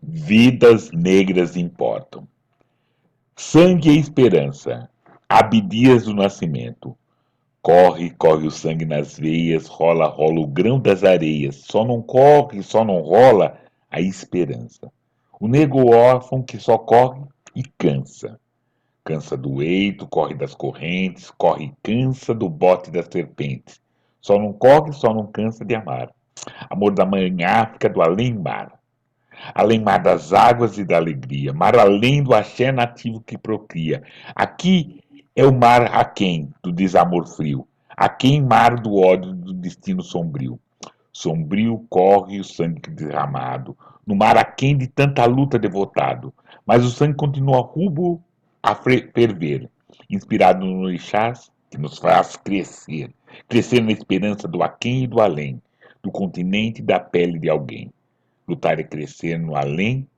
Vidas negras importam. Sangue e esperança. Abdias do Nascimento. Corre, corre o sangue nas veias, rola, rola o grão das areias. Só não corre, só não rola a esperança. O negro órfão que só corre e cansa. Cansa do eito, corre das correntes, corre e cansa do bote das serpentes. Só não corre, só não cansa de amar. Amor da mãe África do além-mar. Além-mar das águas e da alegria. Mar além do axé nativo que procria. Aqui é o mar aquém do desamor frio. Aquém mar do ódio do destino sombrio. Sombrio corre o sangue derramado. No mar aquém de tanta luta devotado. Mas o sangue continua rubro a ferver. Inspirado no orixás que nos faz crescer. Crescer na esperança do aquém e do além. Do continente e da pele de alguém. Lutar é crescer no além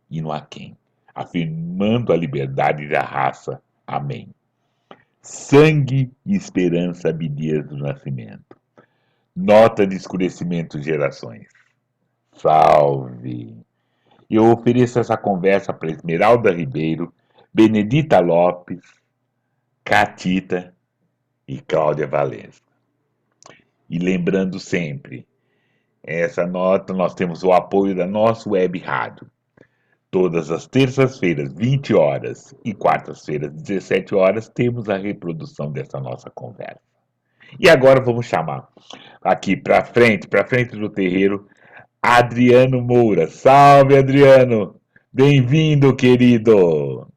e no aquém, afirmando a liberdade da raça. Amém. Sangue e esperança Abdias do Nascimento. Nota de escurecimento gerações. Salve! Eu ofereço essa conversa para Esmeralda Ribeiro, Benedita Lopes, Catita e Cláudia Valença. E lembrando sempre, essa nota nós temos o apoio da nossa web rádio. Todas as terças-feiras, 20 horas, e quartas-feiras, 17 horas, temos a reprodução dessa nossa conversa. E agora vamos chamar aqui para frente do terreiro, Adriano Moura. Salve, Adriano! Bem-vindo, querido!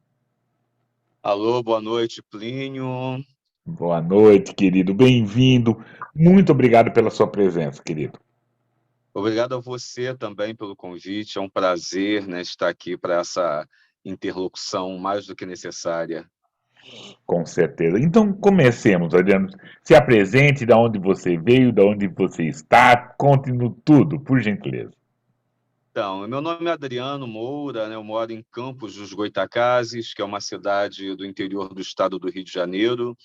Alô, boa noite, Plínio. Boa noite, querido. Bem-vindo. Muito obrigado pela sua presença, querido. Obrigado a você também pelo convite. É um prazer, né, estar aqui para essa interlocução mais do que necessária. Com certeza. Então, comecemos, Adriano. Se apresente, de onde você veio, de onde você está, conte-nos tudo, por gentileza. Então, meu nome é Adriano Moura, né, eu moro em Campos dos Goytacazes, que é uma cidade do interior do estado do Rio de Janeiro.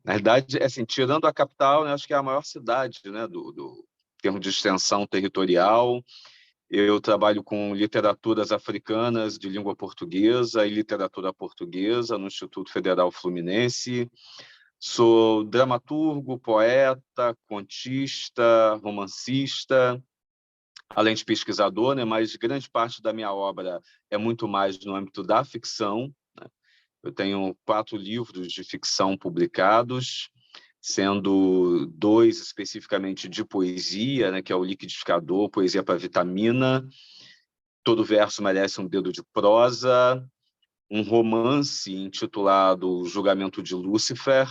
Na verdade, assim, tirando a capital, né, acho que é a maior cidade, né, em termos de extensão territorial. Eu trabalho com literaturas africanas de língua portuguesa e literatura portuguesa no Instituto Federal Fluminense. Sou dramaturgo, poeta, contista, romancista, além de pesquisador, né? Mas grande parte da minha obra é muito mais no âmbito da ficção. Eu tenho 4 livros de ficção publicados, sendo 2 especificamente de poesia, né, que é o Liquidificador, Poesia para Vitamina, Todo Verso Merece um Dedo de Prosa, um romance intitulado O Julgamento de Lúcifer,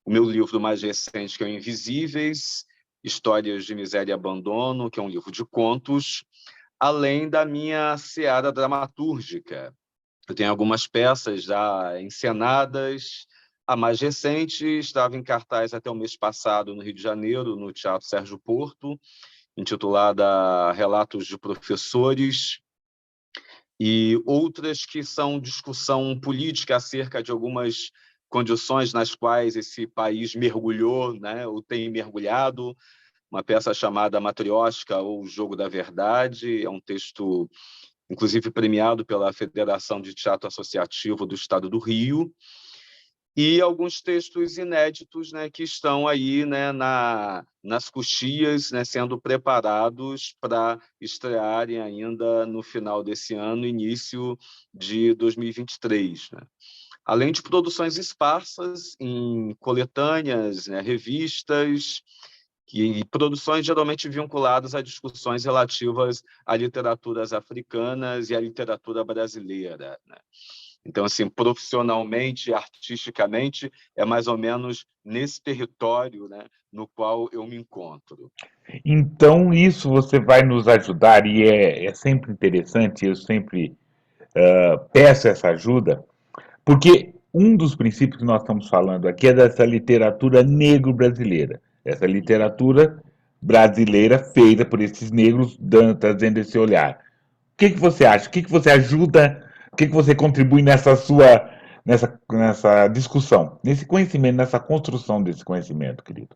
o meu livro mais recente, que é o Invisíveis, Histórias de Miséria e Abandono, que é um livro de contos, além da minha seara dramatúrgica. Eu tenho algumas peças já encenadas. A mais recente estava em cartaz até o mês passado no Rio de Janeiro, no Teatro Sérgio Porto, intitulada Relatos de Professores, e outras que são discussão política acerca de algumas condições nas quais esse país mergulhou, né, ou tem mergulhado. Uma peça chamada Matriótica ou O Jogo da Verdade, é um texto, inclusive, premiado pela Federação de Teatro Associativo do Estado do Rio, e alguns textos inéditos, né, que estão aí, né, nas coxias, né, sendo preparados para estrearem ainda no final desse ano, início de 2023. Né? Além de produções esparsas em coletâneas, né, revistas, e produções geralmente vinculadas a discussões relativas a literaturas africanas e à literatura brasileira. Né? Então, assim, profissionalmente, artisticamente, é mais ou menos nesse território, né, no qual eu me encontro. Então, isso você vai nos ajudar, e é sempre interessante, eu sempre peço essa ajuda, porque um dos princípios que nós estamos falando aqui é dessa literatura negro-brasileira. Essa literatura brasileira feita por esses negros, trazendo esse olhar. O que você acha? O que você ajuda? O que você contribui nessa discussão, nesse conhecimento, nessa construção desse conhecimento, querido?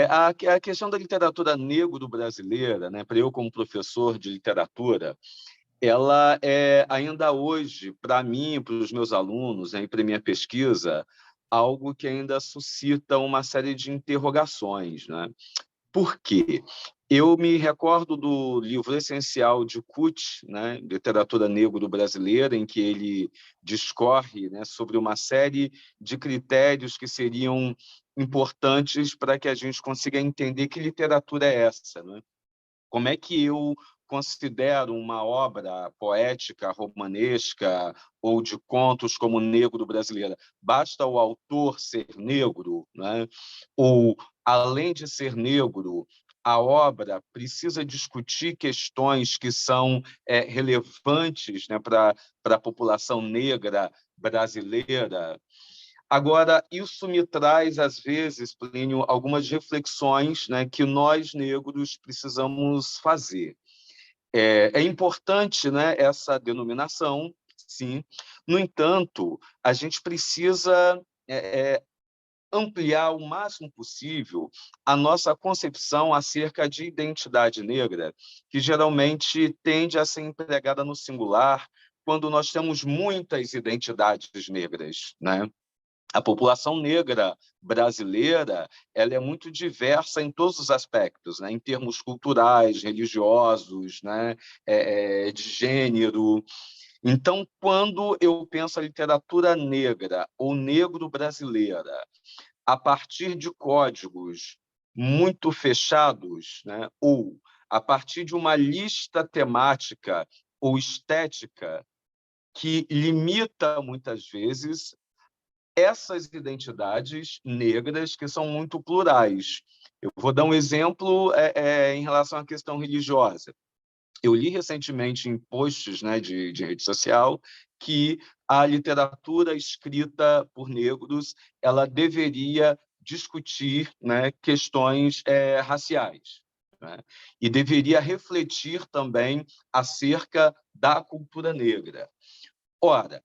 A questão da literatura negro-brasileira, né, para eu como professor de literatura, ela é, ainda hoje, para mim, para os meus alunos, né, e para minha pesquisa, algo que ainda suscita uma série de interrogações, né? Por quê? Eu me recordo do livro essencial de Kut, né, Literatura Negro-Brasileira, em que ele discorre, né, sobre uma série de critérios que seriam importantes para que a gente consiga entender que literatura é essa, né? Como é que eu considero uma obra poética, romanesca ou de contos como Negro Brasileira? Basta o autor ser negro, né? Ou, além de ser negro, a obra precisa discutir questões que são relevantes, né, para a população negra brasileira. Agora, isso me traz, às vezes, Plínio, algumas reflexões, né, que nós, negros, precisamos fazer. É importante, né, essa denominação, sim. No entanto, a gente precisa ampliar o máximo possível a nossa concepção acerca de identidade negra, que geralmente tende a ser empregada no singular quando nós temos muitas identidades negras, né? A população negra brasileira, ela é muito diversa em todos os aspectos, né? Em termos culturais, religiosos, né? De gênero. Então, quando eu penso a literatura negra ou negro-brasileira, a partir de códigos muito fechados, né? Ou a partir de uma lista temática ou estética que limita, muitas vezes, essas identidades negras que são muito plurais. Eu vou dar um exemplo em relação à questão religiosa. Eu li recentemente em posts, né, de rede social que a literatura escrita por negros ela deveria discutir, né, questões raciais, né, e deveria refletir também acerca da cultura negra. Ora,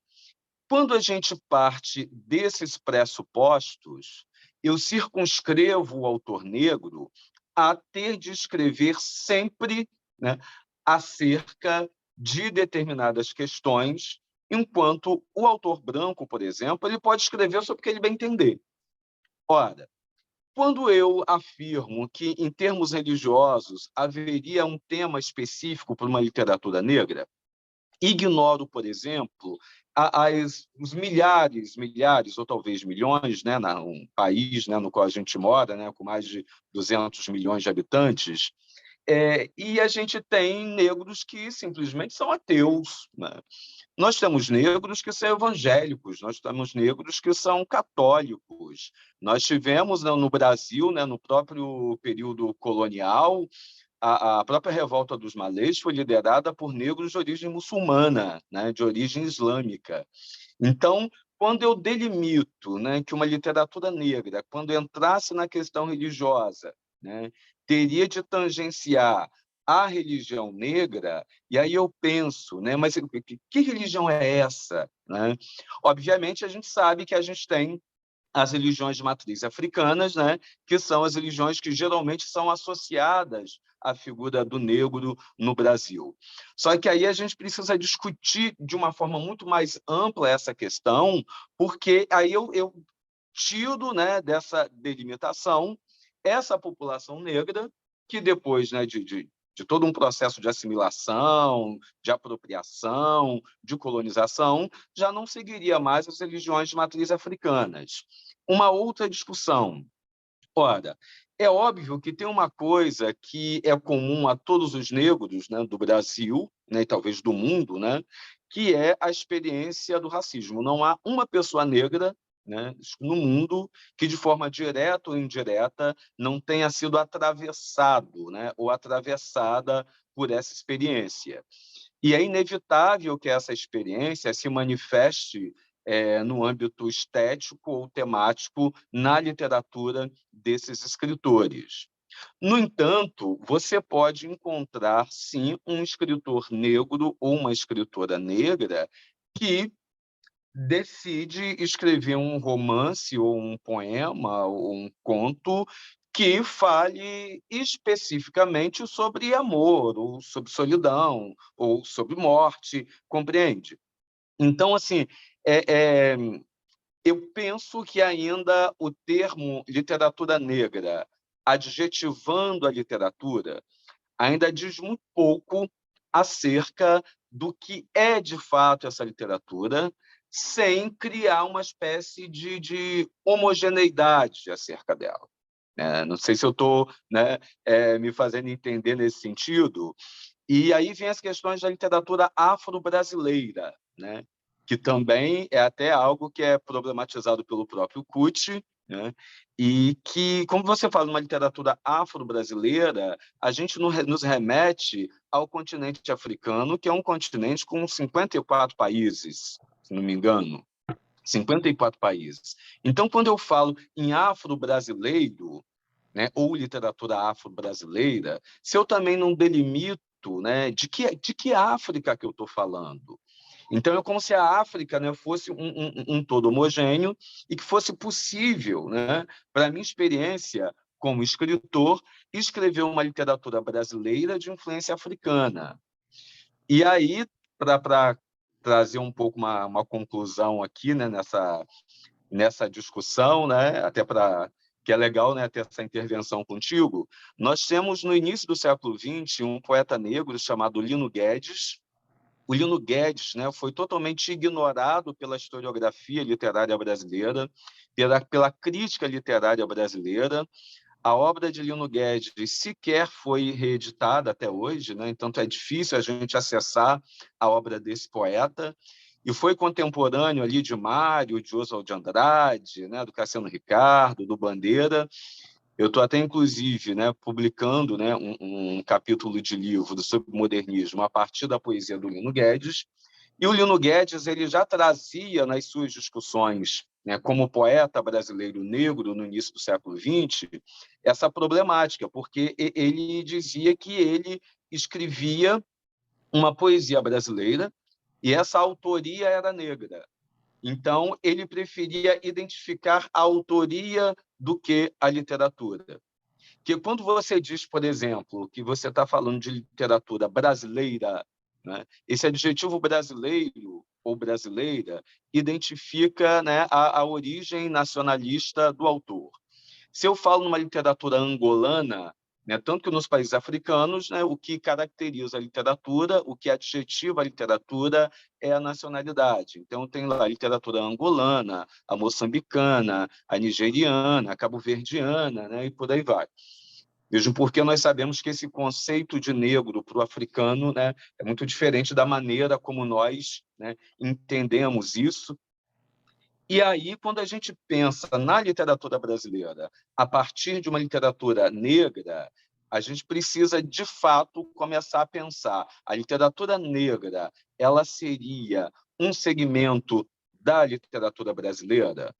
quando a gente parte desses pressupostos, eu circunscrevo o autor negro a ter de escrever sempre, né, acerca de determinadas questões, enquanto o autor branco, por exemplo, ele pode escrever sobre o que ele bem entender. Ora, quando eu afirmo que, em termos religiosos, haveria um tema específico para uma literatura negra, ignoro, por exemplo, os milhares ou talvez milhões, né, num país, né, no qual a gente mora, né, com mais de 200 milhões de habitantes, e a gente tem negros que simplesmente são ateus, né? Nós temos negros que são evangélicos, nós temos negros que são católicos. Nós tivemos, né, no Brasil, né, no próprio período colonial, a própria revolta dos malês foi liderada por negros de origem muçulmana, né, de origem islâmica. Então, quando eu delimito, né, que uma literatura negra, quando entrasse na questão religiosa, né, teria de tangenciar a religião negra, e aí eu penso, né, mas que religião é essa? Né? Obviamente, a gente sabe que a gente tem as religiões de matriz africanas, né, que são as religiões que geralmente são associadas à figura do negro no Brasil. Só que aí a gente precisa discutir de uma forma muito mais ampla essa questão, porque aí eu tiro, né, dessa delimitação essa população negra que depois, né, de todo um processo de assimilação, de apropriação, de colonização, já não seguiria mais as religiões de matriz africanas. Uma outra discussão. Ora, é óbvio que tem uma coisa que é comum a todos os negros, né, do Brasil, né, e talvez do mundo, né, que é a experiência do racismo. Não há uma pessoa negra, né, no mundo que, de forma direta ou indireta, não tenha sido atravessado, né, ou atravessada por essa experiência. E é inevitável que essa experiência se manifeste no âmbito estético ou temático na literatura desses escritores. No entanto, você pode encontrar, sim, um escritor negro ou uma escritora negra que decide escrever um romance ou um poema ou um conto que fale especificamente sobre amor, ou sobre solidão, ou sobre morte, compreende? Então, assim, é, é, eu penso que ainda o termo literatura negra, adjetivando a literatura, ainda diz muito pouco acerca do que é, de fato, essa literatura, sem criar uma espécie de homogeneidade acerca dela. Não sei se eu estou, né, me fazendo entender nesse sentido. E aí vem as questões da literatura afro-brasileira, né? Que também é até algo que é problematizado pelo próprio Kuti, né? E que, como você fala, numa literatura afro-brasileira, a gente nos remete ao continente africano, que é um continente com 54 países, se não me engano. 54 países. Então, quando eu falo em afro-brasileiro, né, ou literatura afro-brasileira, se eu também não delimito, né, de que África que eu estou falando. Então, é como se a África, né, fosse um todo homogêneo e que fosse possível, né, para a minha experiência como escritor, escrever uma literatura brasileira de influência africana. E aí, para trazer um pouco uma conclusão aqui, né, nessa discussão, né, até para que é legal, né, ter essa intervenção contigo, nós temos no início do século XX um poeta negro chamado Lino Guedes. O Lino Guedes, né, foi totalmente ignorado pela historiografia literária brasileira, pela crítica literária brasileira. A obra de Lino Guedes sequer foi reeditada até hoje, né? Então é difícil a gente acessar a obra desse poeta. E foi contemporâneo ali de Mário, de Oswald de Andrade, né? Do Cassiano Ricardo, do Bandeira. Eu estou até, inclusive, né, publicando, né, um capítulo de livro sobre modernismo a partir da poesia do Lino Guedes. E o Lino Guedes ele já trazia nas suas discussões, né, como poeta brasileiro negro no início do século XX, essa problemática, porque ele dizia que ele escrevia uma poesia brasileira e essa autoria era negra. Então, ele preferia identificar a autoria do que a literatura. Que quando você diz, por exemplo, que você está falando de literatura brasileira, né, esse adjetivo brasileiro ou brasileira identifica, né, a origem nacionalista do autor. Se eu falo numa literatura angolana, né, tanto que nos países africanos, né, o que caracteriza a literatura, o que adjetiva a literatura é a nacionalidade. Então, tem lá a literatura angolana, a moçambicana, a nigeriana, a cabo-verdiana, né, e por aí vai. Mesmo porque nós sabemos que esse conceito de negro para o africano, né, é muito diferente da maneira como nós, né, entendemos isso. E aí, quando a gente pensa na literatura brasileira, a partir de uma literatura negra, a gente precisa, de fato, começar a pensar. A literatura negra, ela seria um segmento da literatura brasileira?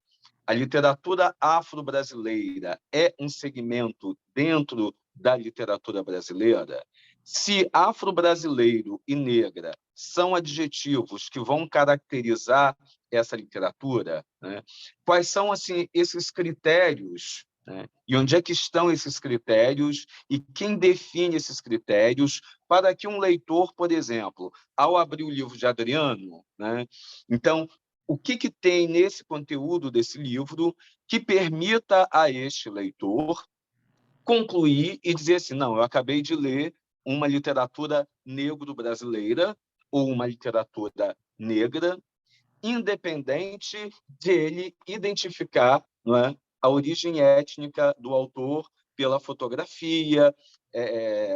A literatura afro-brasileira é um segmento dentro da literatura brasileira? Se afro-brasileiro e negra são adjetivos que vão caracterizar essa literatura, né? Quais são assim esses critérios, né? E onde é que estão esses critérios e quem define esses critérios para que um leitor, por exemplo, ao abrir o livro de Adriano, né? Então, o que tem nesse conteúdo desse livro que permita a este leitor concluir e dizer assim, não, eu acabei de ler uma literatura negro-brasileira ou uma literatura negra, independente de ele identificar, não é, a origem étnica do autor pela fotografia,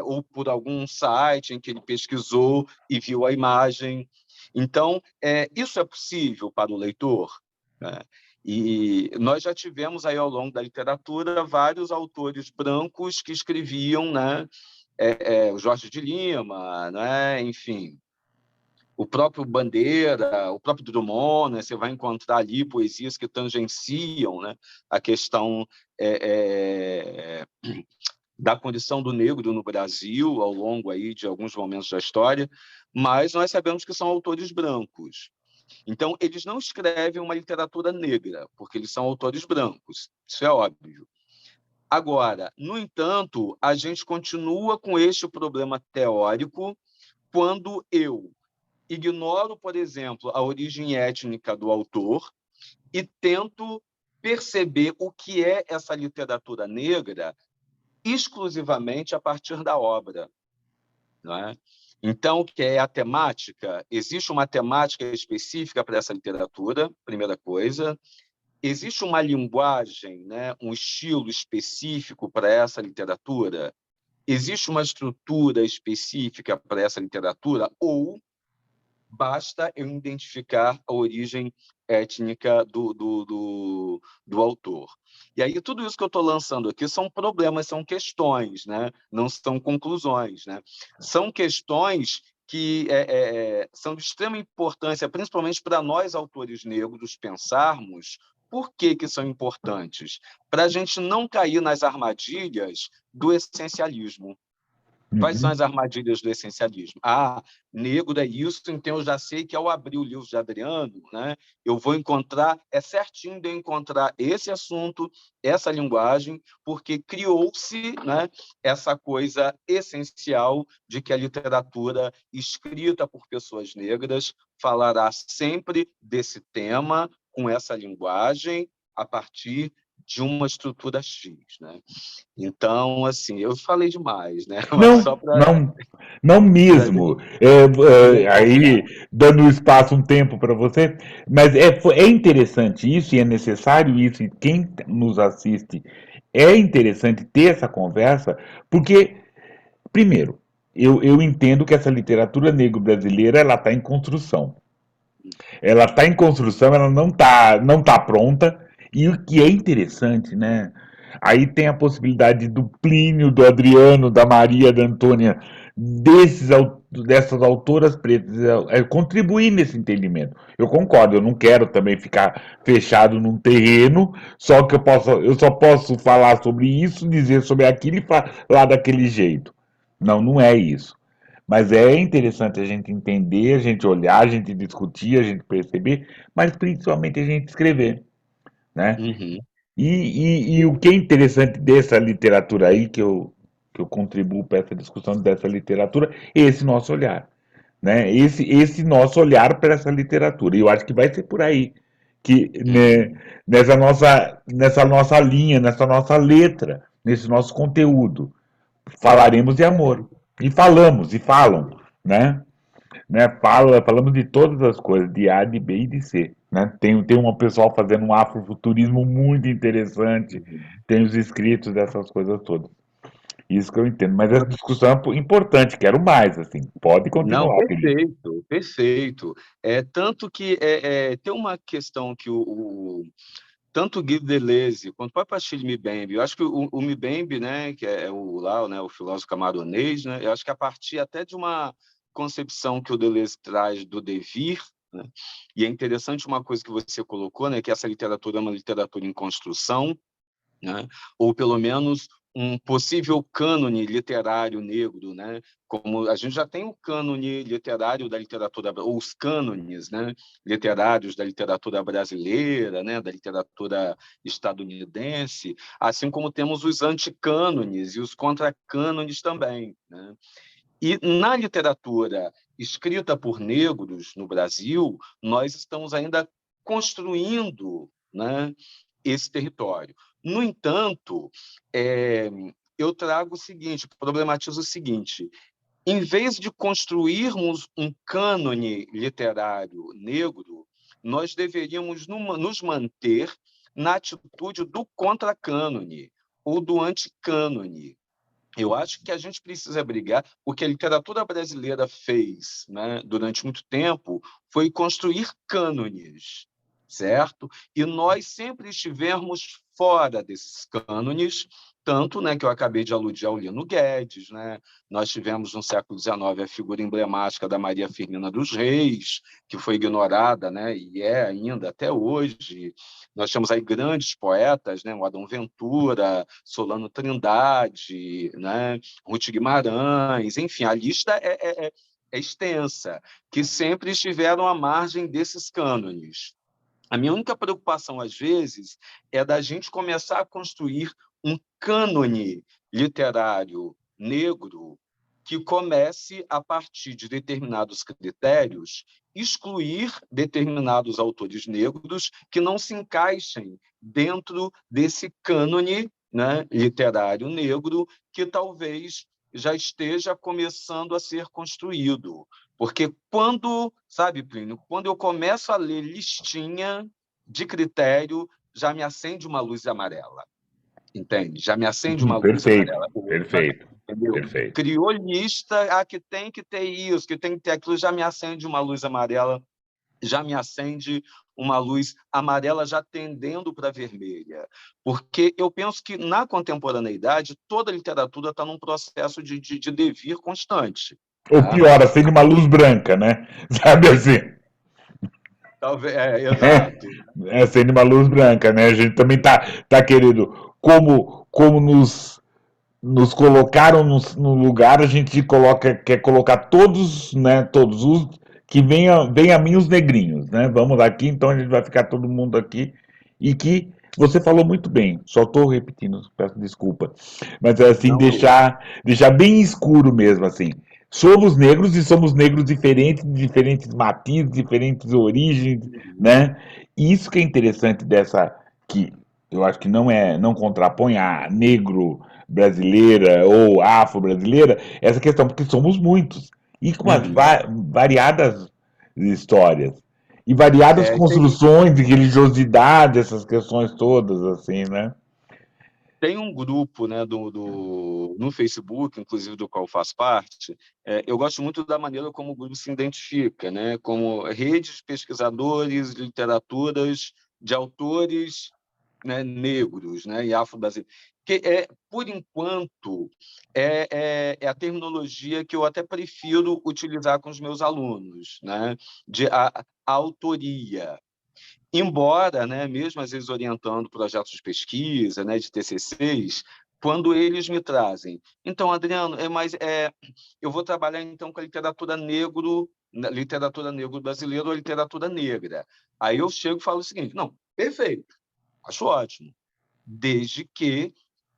ou por algum site em que ele pesquisou e viu a imagem. Então, isso é possível para o leitor, né? E nós já tivemos aí ao longo da literatura vários autores brancos que escreviam, né? O Jorge de Lima, né? Enfim, o próprio Bandeira, o próprio Drummond, né? Você vai encontrar ali poesias que tangenciam, né, a questão da condição do negro no Brasil ao longo aí de alguns momentos da história, mas nós sabemos que são autores brancos. Então, eles não escrevem uma literatura negra, porque eles são autores brancos, isso é óbvio. Agora, no entanto, a gente continua com este problema teórico quando eu ignoro, por exemplo, a origem étnica do autor e tento perceber o que é essa literatura negra exclusivamente a partir da obra, não é? Então, o que é a temática? Existe uma temática específica para essa literatura, primeira coisa. Existe uma linguagem, né, um estilo específico para essa literatura? Existe uma estrutura específica para essa literatura? Ou basta eu identificar a origem étnica do autor? E aí, tudo isso que eu estou lançando aqui são problemas, são questões, né? Não são conclusões. Né? São questões que são de extrema importância, principalmente para nós, autores negros, pensarmos por que são importantes, para a gente não cair nas armadilhas do essencialismo. Quais são Uhum. as armadilhas do essencialismo? Ah, negro é isso, então eu já sei que ao abrir o livro de Adriano, né, eu vou encontrar, é certinho de eu encontrar esse assunto, essa linguagem, porque criou-se, né, essa coisa essencial de que a literatura escrita por pessoas negras falará sempre desse tema, com essa linguagem, a partir de uma estrutura X, né? Então, assim, eu falei demais, né? Mas Não, só para não, não a gente mesmo. Aí, desenvolver. dando espaço, um tempo para você, mas é interessante isso e é necessário isso, e quem nos assiste é interessante ter essa conversa, porque, primeiro, eu entendo que essa literatura negro-brasileira ela está em construção. Ela está em construção, ela não tá pronta. E o que é interessante, né? Aí tem a possibilidade do Plínio, do Adriano, da Maria, da Antônia, dessas autoras pretas, contribuir nesse entendimento. Eu concordo, eu não quero também ficar fechado num terreno, só que eu só posso falar sobre isso, dizer sobre aquilo e falar daquele jeito. Não, não é isso. Mas é interessante a gente entender, a gente olhar, a gente discutir, a gente perceber, mas principalmente a gente escrever, né? Uhum, E o que é interessante dessa literatura aí, que eu contribuo para essa discussão dessa literatura, é esse nosso olhar, né? Esse nosso olhar para essa literatura. E eu acho que vai ser por aí, que né, uhum. nessa nossa linha, nessa nossa letra, nesse nosso conteúdo, falaremos de amor. E falamos, e falam, né? Falamos de todas as coisas, de A, de B e de C. Né? Tem um pessoal fazendo um afrofuturismo muito interessante, Uhum. tem os escritos dessas coisas todas. Isso que eu entendo. Mas essa discussão é importante, quero mais, assim. Pode Não, continuar, Felipe. perfeito, perfeito. Tanto que tem uma questão que tanto o Guido Deleuze quanto o próprio Achille Mbembe, eu acho que o Mbembe, né, que é o lá, né, o filósofo camaronês, né, eu acho que a partir até de uma concepção que o Deleuze traz do devir, né, e é interessante uma coisa que você colocou, né, que essa literatura é uma literatura em construção, né? Ou pelo menos um possível cânone literário negro, né? Como a gente já tem o cânone literário da literatura, ou os cânones, né? Literários da literatura brasileira, né? Da literatura estadunidense, assim como temos os anticânones e os contracânones também, né? E na literatura escrita por negros no Brasil, nós estamos ainda construindo, né, esse território. No entanto, é, eu trago o seguinte, problematizo o seguinte: em vez de construirmos um cânone literário negro, nós deveríamos nos manter na atitude do contracânone ou do anticânone. Eu acho que a gente precisa brigar. O que a literatura brasileira fez, né, durante muito tempo foi construir cânones, certo? E nós sempre estivemos fora desses cânones, tanto, né, que eu acabei de aludir ao Lino Guedes, né? Nós tivemos no século XIX a figura emblemática da Maria Firmina dos Reis, que foi ignorada, né, e é ainda até hoje. Nós temos aí grandes poetas, né, o Adão Ventura, Solano Trindade, né, Ruth Guimarães, enfim, a lista é extensa, que sempre estiveram à margem desses cânones. A minha única preocupação, às vezes, é da gente começar a construir um cânone literário negro que comece, a partir de determinados critérios, excluir determinados autores negros que não se encaixem dentro desse cânone, né, literário negro que talvez já esteja começando a ser construído. Porque quando, sabe, Plínio, quando eu começo a ler listinha de critério, já me acende uma luz amarela. Entende? Já me acende uma luz Perfeito, amarela. Opa, perfeito, entendeu? perfeito. Criou lista, que tem que ter isso, que tem que ter aquilo, já me acende uma luz amarela, já me acende uma luz amarela já tendendo para vermelha. Porque eu penso que, na contemporaneidade, toda a literatura está num processo de devir constante. Ou Tá? pior, acende uma luz branca, né? Sabe assim? Talvez, exato. Acende uma luz branca, né? A gente também tá querendo, como nos colocaram no lugar, a gente quer colocar todos, né? Todos os que venha a mim os negrinhos, né? Vamos aqui, então a gente vai ficar todo mundo aqui. E que você falou muito bem, só estou repetindo, peço desculpa. Mas é assim, Não, deixar bem escuro mesmo, assim. Somos negros e somos negros diferentes, de diferentes matizes, diferentes origens, né? E isso que é interessante dessa, que eu acho que não contrapõe a negro brasileira ou afro-brasileira, essa questão, porque somos muitos. E com as uhum. variadas histórias. E variadas Tem, construções de religiosidade, essas questões todas, assim, né? Tem um grupo, né, no Facebook, inclusive do qual faço parte. Eu gosto muito da maneira como o grupo se identifica, né, como redes de pesquisadores, literaturas de autores, né, negros, né, e afro-brasileiros. Que por enquanto, é a terminologia que eu até prefiro utilizar com os meus alunos, né, de a autoria. Embora, né, mesmo às vezes orientando projetos de pesquisa, né, de TCCs, quando eles me trazem, então, Adriano, eu vou trabalhar então com a literatura negro brasileira ou a literatura negra. Aí eu chego e falo o seguinte: não, perfeito, acho ótimo, desde que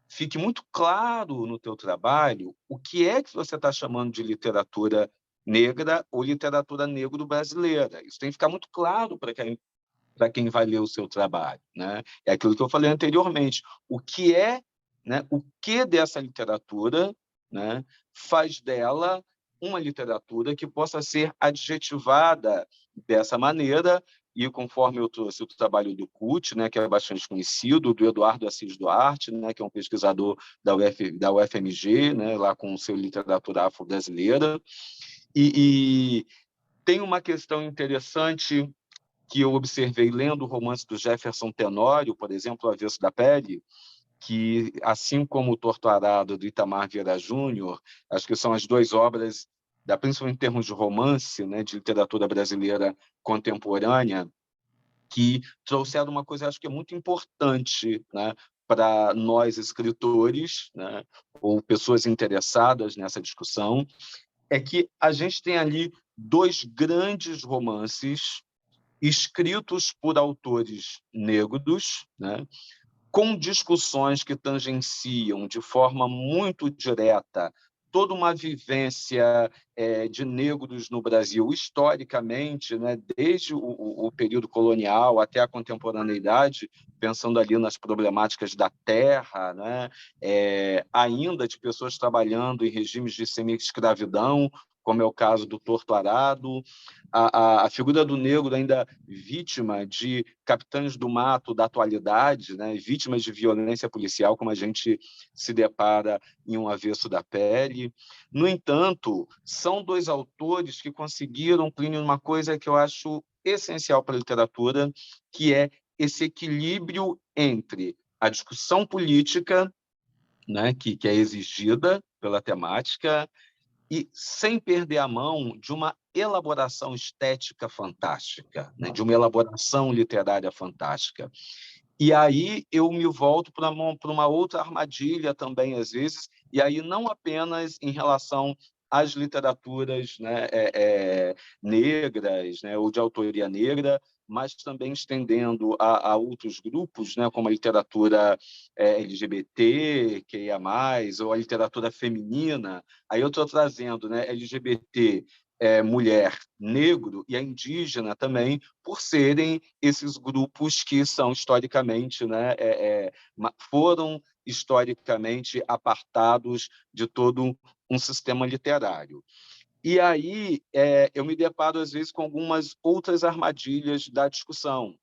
fique muito claro no teu trabalho o que é que você está chamando de literatura negra ou literatura negro brasileira. Isso tem que ficar muito claro para quem vai ler o seu trabalho, né? É aquilo que eu falei anteriormente. O que é, né? O que dessa literatura, né? Faz dela uma literatura que possa ser adjetivada dessa maneira. E conforme eu trouxe o trabalho do CUT, né, que é bastante conhecido, do Eduardo Assis Duarte, né, que é um pesquisador da UFMG, né, lá com o seu literatura afro-brasileira, e tem uma questão interessante que eu observei lendo o romance do Jefferson Tenório, por exemplo, O Avesso da Pele, que, assim como o Torto Arado, do Itamar Vieira Júnior, acho que são as duas obras, principalmente em termos de romance, né, de literatura brasileira contemporânea, que trouxeram uma coisa, acho que é muito importante, né, para nós escritores, né, ou pessoas interessadas nessa discussão, é que a gente tem ali dois grandes romances escritos por autores negros, né, com discussões que tangenciam de forma muito direta toda uma vivência de negros no Brasil historicamente, né, desde o período colonial até a contemporaneidade, pensando ali nas problemáticas da terra, né, ainda de pessoas trabalhando em regimes de semi-escravidão, como é o caso do Torto Arado, a figura do negro ainda vítima de capitães do mato da atualidade, né, vítimas de violência policial, como a gente se depara em Um Avesso da Pele. No entanto, são dois autores que conseguiram, Plínio, uma coisa que eu acho essencial para a literatura, que é esse equilíbrio entre a discussão política, né, que é exigida pela temática, e sem perder a mão de uma elaboração estética fantástica, né? De uma elaboração literária fantástica. E aí eu me volto para uma outra armadilha também, às vezes, e aí não apenas em relação às literaturas, né, negras, né, ou de autoria negra, mas também estendendo a outros grupos, né, como a literatura LGBT, que ia mais, ou a literatura feminina. Aí eu estou trazendo, né, LGBT, mulher, negro e a indígena também, por serem esses grupos que são historicamente, né, foram historicamente apartados de todo um sistema literário. E aí eu me deparo, às vezes, com algumas outras armadilhas da discussão.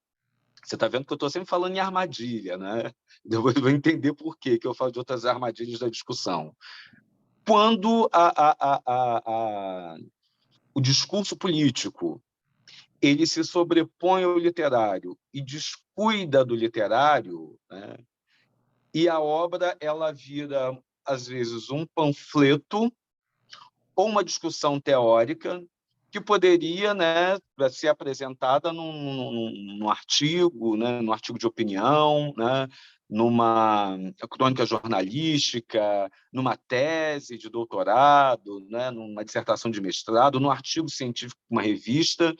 Você está vendo que eu estou sempre falando em armadilha, né? Eu vou entender por que eu falo de outras armadilhas da discussão. Quando o discurso político ele se sobrepõe ao literário e descuida do literário, né? E a obra ela vira, às vezes, um panfleto ou uma discussão teórica que poderia, né, ser apresentada num artigo, né, num artigo de opinião, né, numa crônica jornalística, numa tese de doutorado, né, numa dissertação de mestrado, num artigo científico, uma revista.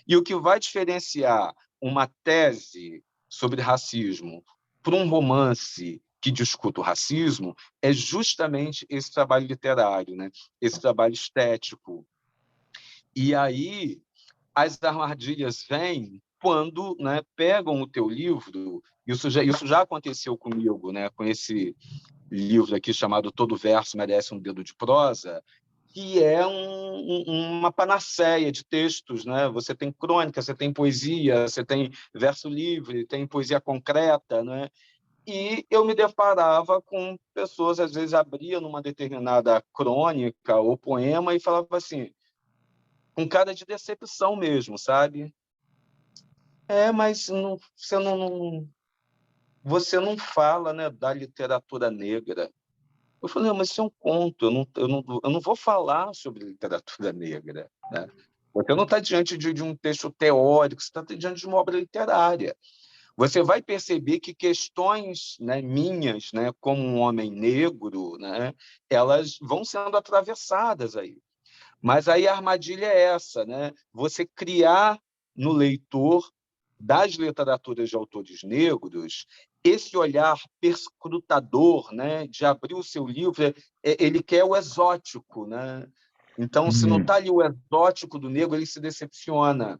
E o que vai diferenciar uma tese sobre racismo para um romance que discuta o racismo é justamente esse trabalho literário, né? Esse trabalho estético. E aí as armadilhas vêm quando, né, pegam o teu livro, isso já aconteceu comigo, né, com esse livro aqui chamado Todo Verso Merece um Dedo de Prosa, que é uma panaceia de textos, né? Você tem crônica, você tem poesia, você tem verso livre, tem poesia concreta, né? E eu me deparava com pessoas, às vezes abria numa determinada crônica ou poema e falava assim, com cara de decepção mesmo, sabe? Mas você não fala, né, da literatura negra. Eu falei, não, mas isso é um conto, eu não vou falar sobre literatura negra, né? Você não está diante de um texto teórico, você está diante de uma obra literária. Você vai perceber que questões, né, minhas, né, como um homem negro, né, elas vão sendo atravessadas aí. Mas aí a armadilha é essa, né? Você criar no leitor das literaturas de autores negros esse olhar perscrutador, né, de abrir o seu livro, ele quer o exótico, né? Então, se não está ali o exótico do negro, ele se decepciona,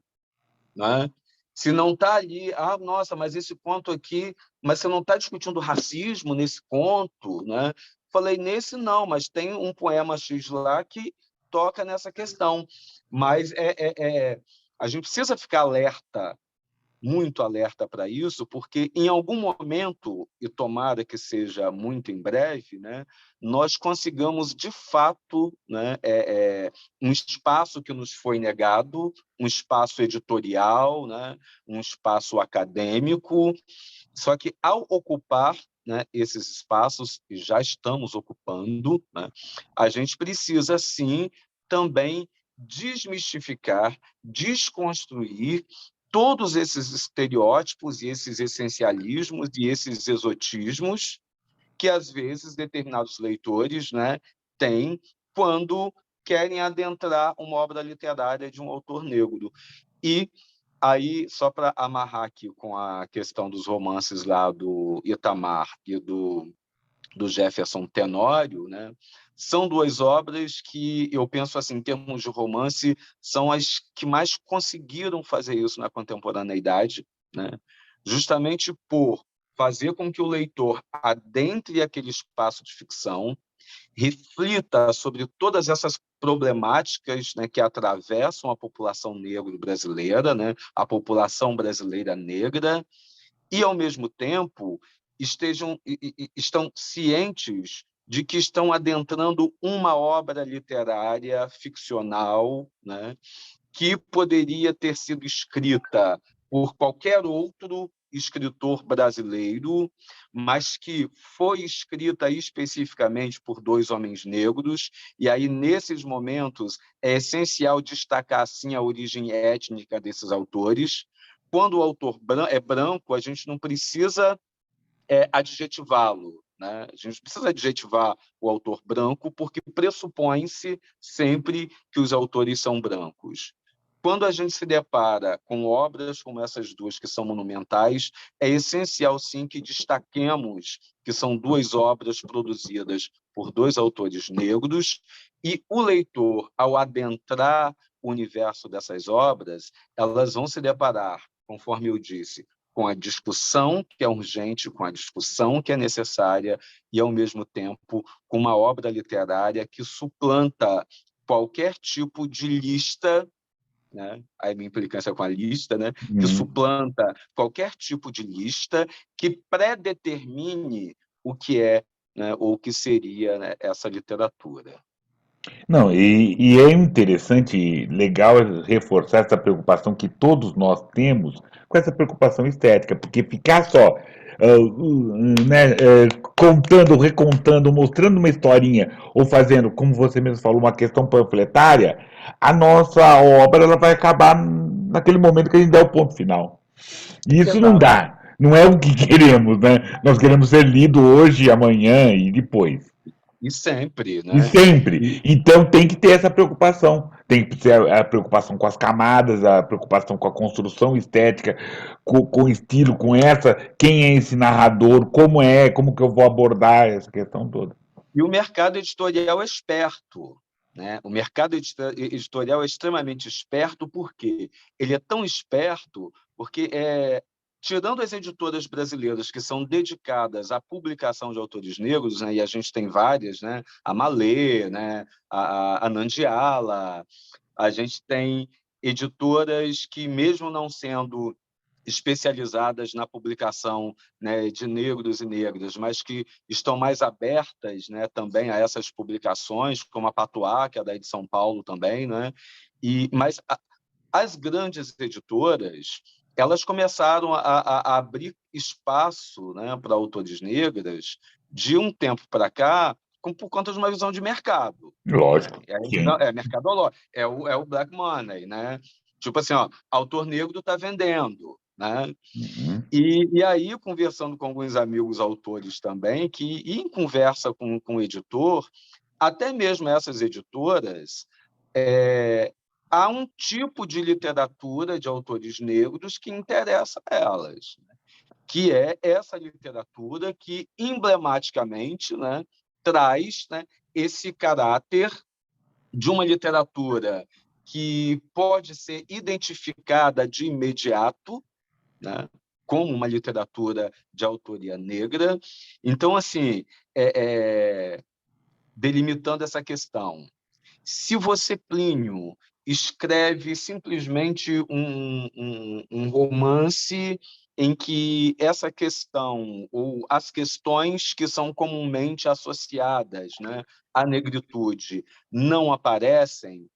né? Se não está ali, nossa, mas esse conto aqui, mas você não está discutindo racismo nesse conto, né? Falei, nesse não, mas tem um poema X lá que toca nessa questão. Mas a gente precisa ficar alerta, muito alerta para isso, porque em algum momento, e tomara que seja muito em breve, né, nós consigamos, de fato, né, um espaço que nos foi negado, um espaço editorial, né, um espaço acadêmico, só que ao ocupar, né, esses espaços, e já estamos ocupando, né, a gente precisa, sim, também desmistificar, desconstruir todos esses estereótipos e esses essencialismos e esses exotismos que, às vezes, determinados leitores, né, têm quando querem adentrar uma obra literária de um autor negro. E aí, só para amarrar aqui com a questão dos romances lá do Itamar e do Jefferson Tenório, né? São duas obras que eu penso assim, em termos de romance, são as que mais conseguiram fazer isso na contemporaneidade, né? Justamente por fazer com que o leitor adentre aquele espaço de ficção, reflita sobre todas essas problemáticas, né, que atravessam a população negra brasileira, né, a população brasileira negra, e, ao mesmo tempo, estão cientes de que estão adentrando uma obra literária ficcional, né, que poderia ter sido escrita por qualquer outro escritor brasileiro, mas que foi escrita especificamente por dois homens negros, e aí, nesses momentos, é essencial destacar, sim, a origem étnica desses autores. Quando o autor é branco, a gente não precisa adjetivá-lo, né? A gente precisa adjetivar o autor branco, porque pressupõe-se sempre que os autores são brancos. quando a gente se depara com obras como essas duas, que são monumentais, é essencial, sim, que destaquemos que são duas obras produzidas por dois autores negros, e o leitor, ao adentrar o universo dessas obras, elas vão se deparar, conforme eu disse, com a discussão que é urgente, com a discussão que é necessária, e, ao mesmo tempo, com uma obra literária que suplanta qualquer tipo de lista, né? Aí minha implicância com a lista, né? Que Uhum. suplanta qualquer tipo de lista que predetermine o que é, né, ou o que seria, né, essa literatura. Não, e é interessante, legal reforçar essa preocupação que todos nós temos com essa preocupação estética, porque ficar só né, contando, recontando, mostrando uma historinha ou fazendo, como você mesmo falou, uma questão panfletária, a nossa obra ela vai acabar naquele momento que a gente dá o ponto final. E isso não Exato. dá, não é o que queremos, né? Nós queremos ser lido hoje, amanhã e depois. E sempre, E né? sempre. E, Então tem que ter essa preocupação. Tem que ter a preocupação com as camadas, a preocupação com a construção estética, com o estilo, com essa, quem é esse narrador, como que eu vou abordar essa questão toda. e o mercado editorial é esperto. Né? O mercado editorial é extremamente esperto, porque ele é tão esperto porque, tirando as editoras brasileiras que são dedicadas à publicação de autores negros, né? E a gente tem várias, né? A Malê, né? A Nandiala, a gente tem editoras que, mesmo não sendo especializadas na publicação, né, de negros e negras, mas que estão mais abertas, né, também a essas publicações, como a Patuá, que é daí de São Paulo também, né? Mas as grandes editoras, elas começaram a abrir espaço, né, para autores negras de um tempo para cá, por conta de uma visão de mercado. Né? Lógico, sim. É mercadológico, é o black money, né? Tipo assim, ó, autor negro está vendendo, né? Uhum. E aí, conversando com alguns amigos autores também, e em conversa com o editor, até mesmo essas editoras, há um tipo de literatura de autores negros que interessa a elas, né? Que é essa literatura que, emblematicamente, né, traz, né, esse caráter de uma literatura que pode ser identificada de imediato, né, como uma literatura de autoria negra. Então, assim, delimitando essa questão, se você, Plínio, escreve simplesmente um romance em que essa questão, ou as questões que são comumente associadas, né, à negritude, não aparecem,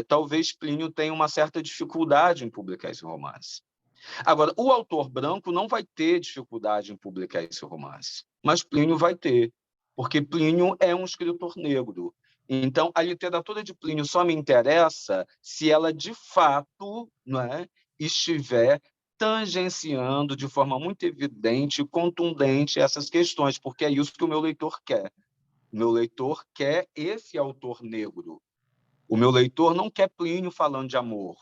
talvez Plínio tenha uma certa dificuldade em publicar esse romance. Agora, o autor branco não vai ter dificuldade em publicar esse romance, mas Plínio vai ter, porque Plínio é um escritor negro. Então, a literatura de Plínio só me interessa se ela, de fato, não é, estiver tangenciando de forma muito evidente e contundente essas questões, porque é isso que o meu leitor quer. O meu leitor quer esse autor negro. O meu leitor não quer Plínio falando de amor,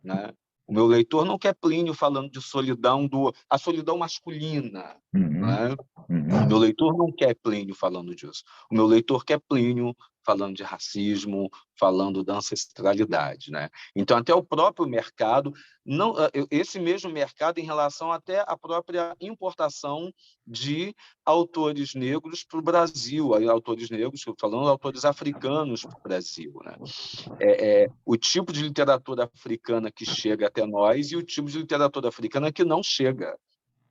né? O meu leitor não quer Plínio falando de solidão, a solidão masculina, Uhum. né? O meu Uhum. leitor não quer Plínio falando disso. O meu leitor quer Plínio falando de racismo, falando da ancestralidade, né? Então, até o próprio mercado, não, esse mesmo mercado em relação até à própria importação de autores negros para o Brasil, autores negros, falando autores africanos para o Brasil, né? O tipo de literatura africana que chega até nós e o tipo de literatura africana que não chega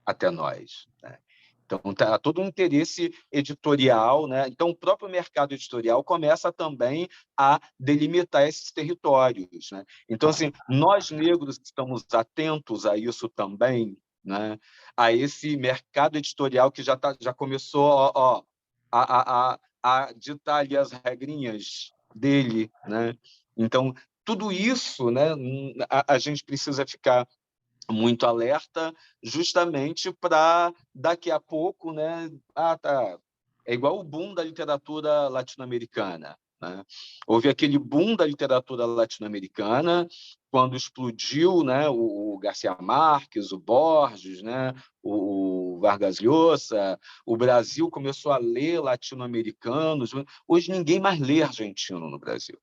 até nós, né? Então, tá todo um interesse editorial, né? Então, o próprio mercado editorial começa também a delimitar esses territórios, né? Então, assim, nós negros estamos atentos a isso também, né? A esse mercado editorial que já começou, a ditar ali as regrinhas dele, né? Então, tudo isso, né? A gente precisa ficar muito alerta, justamente para daqui a pouco, né? Tá. É igual o boom da literatura latino-americana, né? Houve aquele boom da literatura latino-americana, quando explodiu, né, o Garcia Marques, o Borges, né, o Vargas Llosa, o Brasil começou a ler latino-americanos. Hoje ninguém mais lê argentino no Brasil.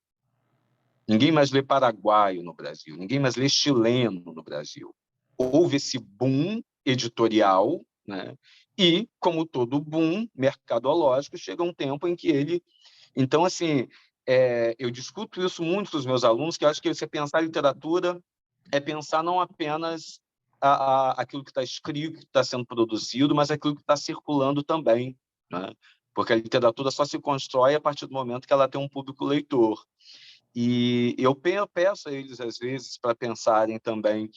Ninguém mais lê paraguaio no Brasil. Ninguém mais lê chileno no Brasil. Houve esse boom editorial, né? E, como todo boom mercadológico, chega um tempo em que ele... Então, assim, eu discuto isso muito com os meus alunos, que eu acho que você pensar literatura é pensar não apenas aquilo que está escrito, que está sendo produzido, mas aquilo que está circulando também, né? Porque a literatura só se constrói a partir do momento que ela tem um público leitor. E eu peço a eles, às vezes, para pensarem também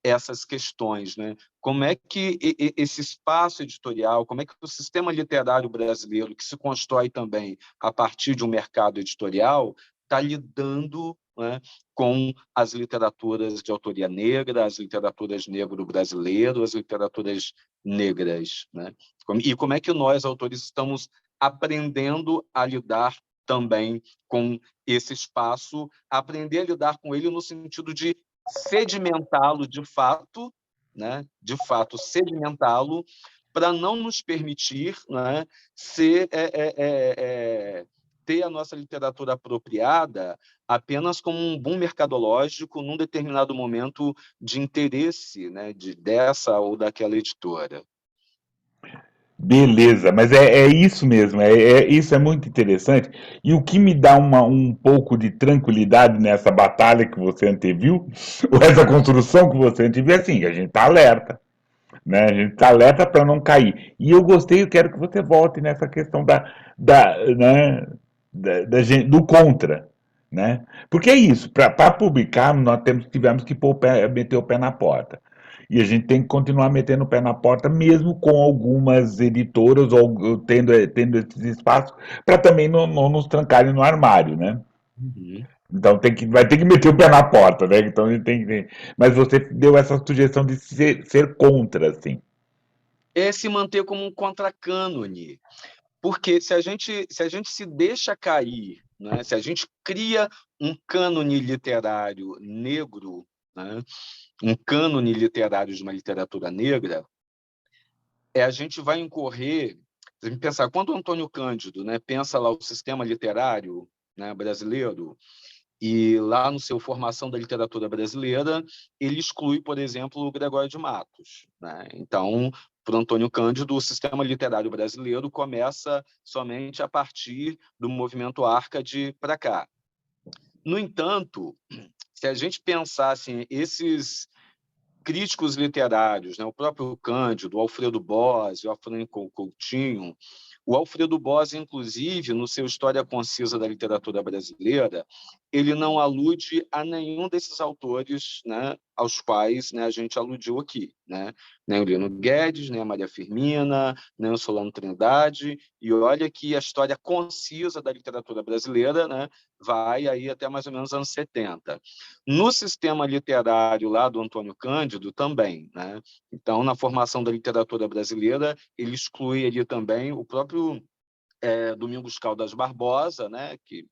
essas questões, né? Como é que esse espaço editorial, como é que o sistema literário brasileiro, que se constrói também a partir de um mercado editorial, está lidando, né, com as literaturas de autoria negra, as literaturas negro-brasileiro, as literaturas negras, né? E como é que nós, autores, estamos aprendendo a lidar também com esse espaço, aprender a lidar com ele no sentido de sedimentá-lo de fato, né? De fato, sedimentá-lo, para não nos permitir, né, ter a nossa literatura apropriada apenas como um boom mercadológico num determinado momento de interesse, né, dessa ou daquela editora. Beleza, mas é isso mesmo, isso é muito interessante. E o que me dá um pouco de tranquilidade nessa batalha que você anteviu, ou essa construção que você anteviu, é assim, a gente está alerta, né? A gente está alerta para não cair. E eu gostei, eu quero que você volte nessa questão né, do contra, né? Porque é isso, para publicar, nós tivemos que meter o pé na porta. E a gente tem que continuar metendo o pé na porta, mesmo com algumas editoras ou tendo esses espaços, para também não nos trancarem no armário, né? Uhum. Então vai ter que meter o pé na porta, né? Então a gente mas você deu essa sugestão de ser contra, assim. É se manter como um contracânone. Porque se a gente se deixa cair, né? Se a gente cria um cânone literário negro, né? Um cânone literário de uma literatura negra, a gente vai incorrer... Se a gente pensar, quando o Antônio Cândido, né, pensa lá o sistema literário, né, brasileiro, e lá no seu Formação da Literatura Brasileira, ele exclui, por exemplo, o Gregório de Matos, né? Então, para Antônio Cândido, o sistema literário brasileiro começa somente a partir do movimento Arcade para cá. No entanto, se a gente pensar assim, esses críticos literários, né, o próprio Cândido, o Alfredo Bozzi, o Afrânio Coutinho, o Alfredo Bozzi, inclusive, no seu História Concisa da Literatura Brasileira, ele não alude a nenhum desses autores, né, aos quais, né, a gente aludiu aqui, né? Nem o Lino Guedes, nem a Maria Firmina, nem o Solano Trindade, e olha que a História Concisa da Literatura Brasileira, né, vai aí até mais ou menos anos 70. No sistema literário lá do Antônio Cândido também, né? Então, na formação da literatura brasileira, ele exclui ali também o próprio Domingos Caldas Barbosa, né? Que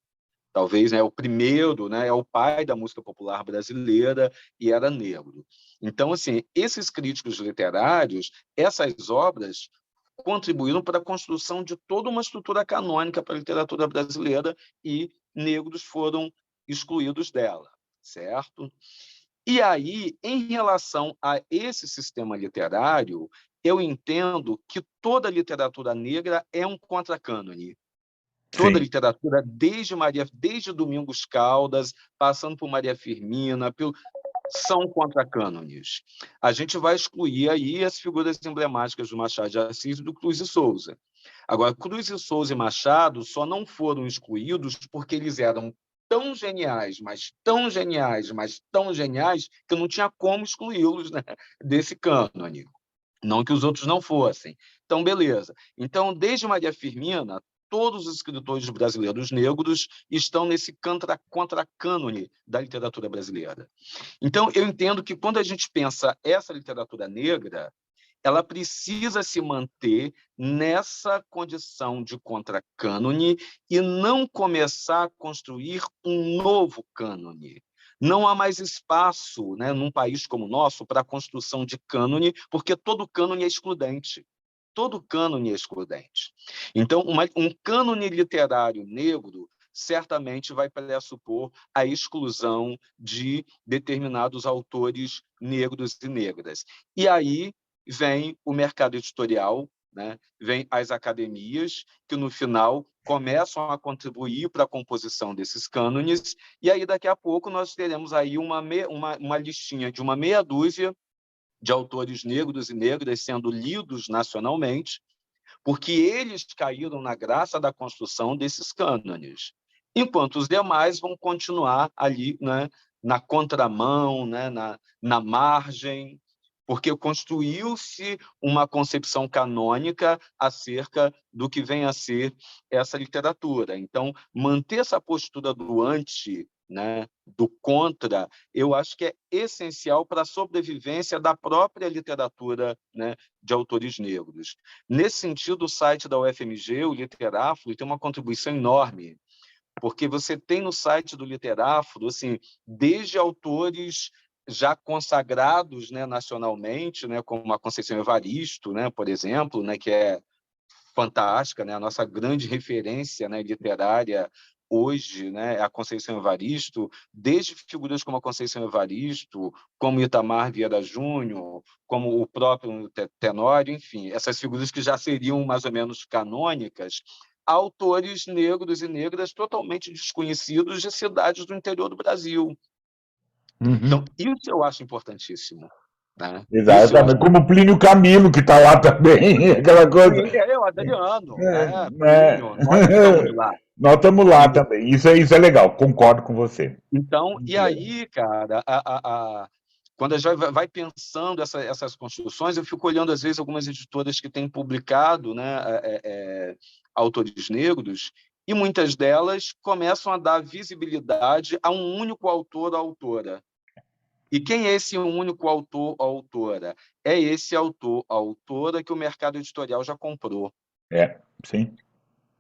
talvez, né, é o primeiro, né, é o pai da música popular brasileira e era negro. Então, assim, esses críticos literários, essas obras contribuíram para a construção de toda uma estrutura canônica para a literatura brasileira e negros foram excluídos dela, certo? E aí, em relação a esse sistema literário, eu entendo que toda literatura negra é um contracânone. Toda Sim. literatura, desde Domingos Caldas, passando por Maria Firmina, são contracânones. A gente vai excluir aí as figuras emblemáticas do Machado de Assis e do Cruz e Souza. Agora, Cruz e Souza e Machado só não foram excluídos porque eles eram tão geniais, mas tão geniais, mas tão geniais, que não tinha como excluí-los, né, desse cânone. Não que os outros não fossem. Então, beleza. Então, desde Maria Firmina, todos os escritores brasileiros negros estão nesse contracânone da literatura brasileira. Então, eu entendo que quando a gente pensa essa literatura negra, ela precisa se manter nessa condição de contracânone e não começar a construir um novo cânone. Não há mais espaço, né, num país como o nosso, para a construção de cânone, porque todo cânone é excludente. Todo cânone é excludente. Então, um cânone literário negro certamente vai pressupor a exclusão de determinados autores negros e negras. E aí vem o mercado editorial, né? Vem as academias, que no final começam a contribuir para a composição desses cânones, e aí daqui a pouco nós teremos aí uma listinha de uma meia dúzia de autores negros e negras sendo lidos nacionalmente, porque eles caíram na graça da construção desses cânones, enquanto os demais vão continuar ali, né, na contramão, né, na margem, porque construiu-se uma concepção canônica acerca do que vem a ser essa literatura. Então, manter essa postura do anti, né, do contra, eu acho que é essencial para a sobrevivência da própria literatura, né, de autores negros. Nesse sentido, o site da UFMG, o Literáforo, tem uma contribuição enorme, porque você tem no site do Literáforo, assim, desde autores já consagrados, né, nacionalmente, né, como a Conceição Evaristo, né, por exemplo, né, que é fantástica, né, a nossa grande referência, né, literária hoje, né, é a Conceição Evaristo, desde figuras como a Conceição Evaristo, como Itamar Vieira Júnior, como o próprio Tenório, enfim, essas figuras que já seriam mais ou menos canônicas, autores negros e negras totalmente desconhecidos de cidades do interior do Brasil. Uhum. Então, isso eu acho importantíssimo. Né? Isso eu acho. Exatamente, como Plínio Camilo, que está lá também, aquela coisa. É o Adriano, né? Plínio, nós estamos É, lá. nós estamos lá E, também. Isso é legal, concordo com você. então, e Muito legal. aí, cara, quando a gente vai pensando essas construções, eu fico olhando, às vezes, algumas editoras que têm publicado, né, autores negros, e muitas delas começam a dar visibilidade a um único autor ou autora. E quem é esse único autor ou autora? É esse autor ou autora que o mercado editorial já comprou. Sim,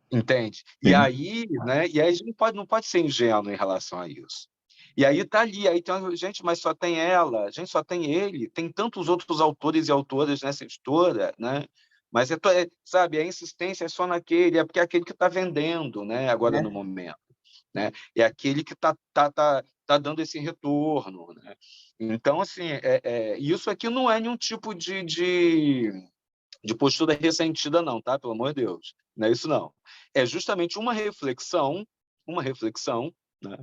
Entende? E sim. aí, né? E aí a gente não pode ser ingênuo em relação a isso. E aí tá ali, aí tem, gente, mas só tem ela, gente, só tem ele, tem tantos outros autores e autoras nessa editora, né? Mas sabe, a insistência é só naquele, é porque é aquele que está vendendo, né? Agora no momento, né? É aquele que tá dando esse retorno, né? Então, assim, isso aqui não é nenhum tipo de postura ressentida, não, tá? Pelo amor de Deus. Não é isso, não. É justamente uma reflexão, né,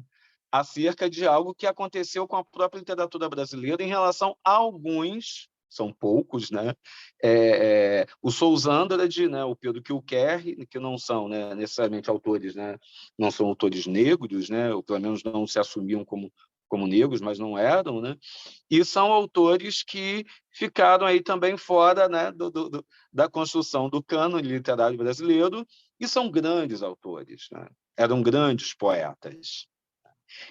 acerca de algo que aconteceu com a própria literatura brasileira em relação a alguns, são poucos, né? O Souza Andrade, né? O Pedro Kilquerre, que não são, né, necessariamente autores, né? Não são autores negros, né? Ou pelo menos não se assumiam como negros, mas não eram, né? E são autores que ficaram aí também fora, né, da construção do cânone literário brasileiro, e são grandes autores, né? Eram grandes poetas.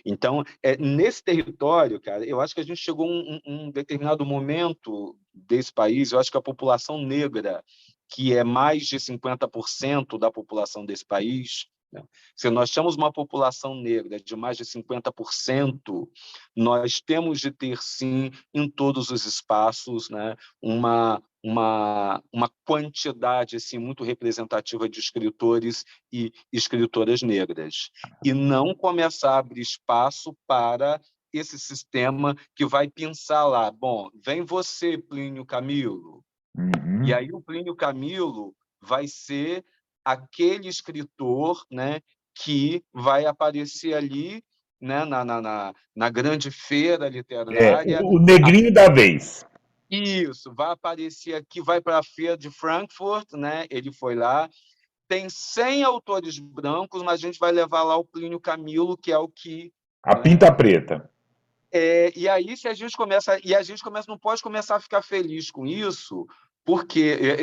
Então, nesse território, cara, eu acho que a gente chegou a um determinado momento desse país, eu acho que a população negra, que é mais de 50% da população desse país, né? Se nós temos uma população negra de mais de 50%, nós temos de ter, sim, em todos os espaços, né, uma quantidade assim, muito representativa de escritores e escritoras negras. E não começar a abrir espaço para esse sistema que vai pensar lá, bom, vem você, Plínio Camilo, e Uhum. aí o Plínio Camilo vai ser aquele escritor, né, que vai aparecer ali, né, na grande feira literária. O negrinho da vez. Isso, vai aparecer aqui, vai para a feira de Frankfurt, né? Ele foi lá. Tem 100 autores brancos, mas a gente vai levar lá o Plínio Camilo, que é o que, A né? pinta preta. E aí, se a gente começa, não pode começar a ficar feliz com isso, porque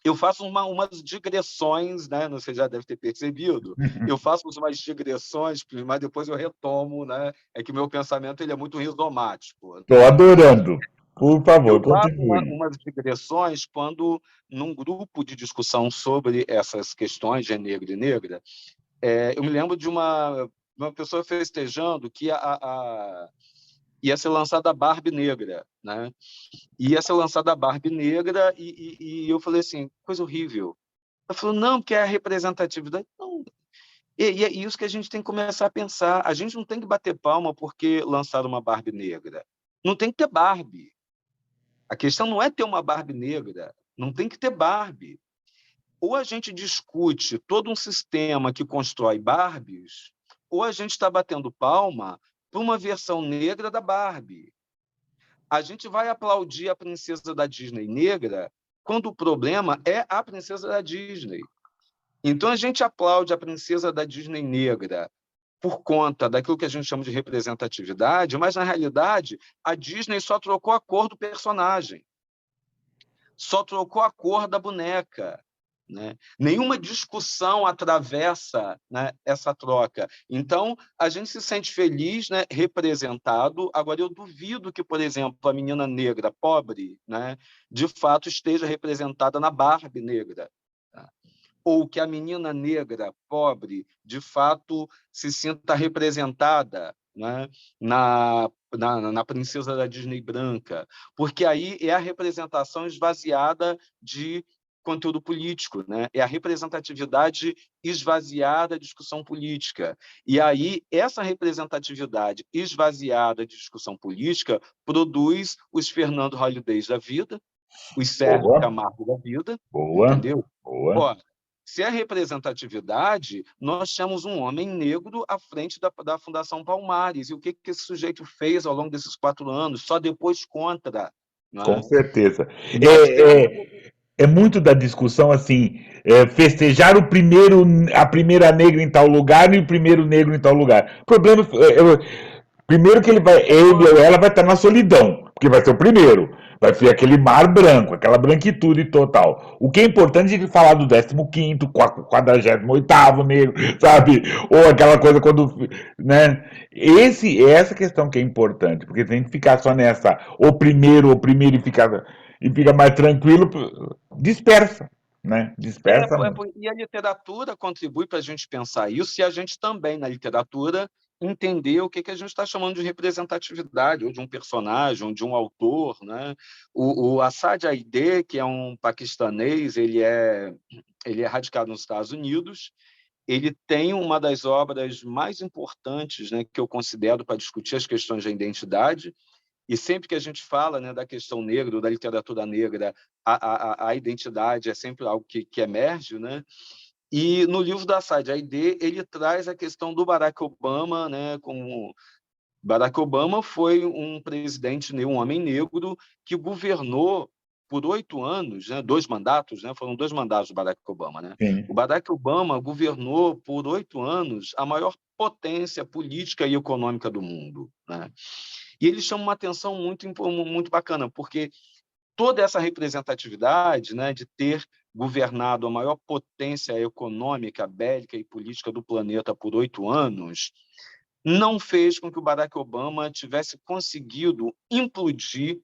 eu faço umas digressões, né? Você já deve ter percebido. Eu faço umas digressões, mas depois eu retomo, né? É que meu pensamento ele é muito rizomático, Estou né? adorando. Por Eu favor, faço continue. umas digressões quando, num grupo de discussão sobre essas questões de negro e negra, eu me lembro de uma pessoa festejando que ia ser lançada a Barbie negra, né? Ia ser lançada a Barbie negra e eu falei assim, coisa horrível. Ela falou, não, porque é a representatividade. Não. E é isso que a gente tem que começar a pensar. A gente não tem que bater palma porque lançaram uma Barbie negra. Não tem que ter Barbie. A questão não é ter uma Barbie negra. Não tem que ter Barbie. Ou a gente discute todo um sistema que constrói Barbies, ou a gente está batendo palma para uma versão negra da Barbie. A gente vai aplaudir a princesa da Disney negra quando o problema é a princesa da Disney. Então, a gente aplaude a princesa da Disney negra por conta daquilo que a gente chama de representatividade, mas, na realidade, a Disney só trocou a cor do personagem, só trocou a cor da boneca. Né? Nenhuma discussão atravessa, né, essa troca. Então, a gente se sente feliz, né, representado. Agora, eu duvido que, por exemplo, a menina negra pobre, né, de fato esteja representada na Barbie negra. Tá? Ou que a menina negra pobre, de fato, se sinta representada, né, na princesa da Disney branca, porque aí é a representação esvaziada de conteúdo político, né? É a representatividade esvaziada de discussão política. E aí, essa representatividade esvaziada de discussão política produz os Fernando Hollidays da vida, os Sérgio Boa, Camargo da vida, boa, entendeu? boa. Ora, se é representatividade, nós temos um homem negro à frente da Fundação Palmares. E o que esse sujeito fez ao longo desses 4 anos? Só depois contra. Não Com é? certeza. Nós É, temos. é, é muito da discussão assim, festejar a primeira negra em tal lugar e o primeiro negro em tal lugar. O problema primeiro que ele ou ela vai estar na solidão, porque vai ser o primeiro. Vai ser aquele mar branco, aquela branquitude total. O que é importante é falar do 15º, 48º negro, sabe? Ou aquela coisa quando, né? Essa questão que é importante, porque tem que ficar só nessa, o primeiro e fica mais tranquilo, dispersa, né? Dispersa muito. E a literatura contribui para a gente pensar isso, e a gente também, na literatura, entender o que a gente está chamando de representatividade, ou de um personagem, ou de um autor. Né? O Asad Aideh, que é um paquistanês, ele é radicado nos Estados Unidos. Ele tem uma das obras mais importantes, né, que eu considero para discutir as questões da identidade. E sempre que a gente fala, né, da questão negra, ou da literatura negra, a identidade é sempre algo que emerge. Né? E no livro da Saad Aideh, ele traz a questão do Barack Obama, né, como Barack Obama foi um presidente, um homem negro, que governou por 8 anos, né, 2 mandatos, né, foram 2 mandatos do Barack Obama. Né? O Sim. Barack Obama governou por 8 anos a maior potência política e econômica do mundo. Né? E ele chama uma atenção muito bacana, porque toda essa representatividade, né, de ter governado a maior potência econômica, bélica e política do planeta por 8 anos, não fez com que o Barack Obama tivesse conseguido implodir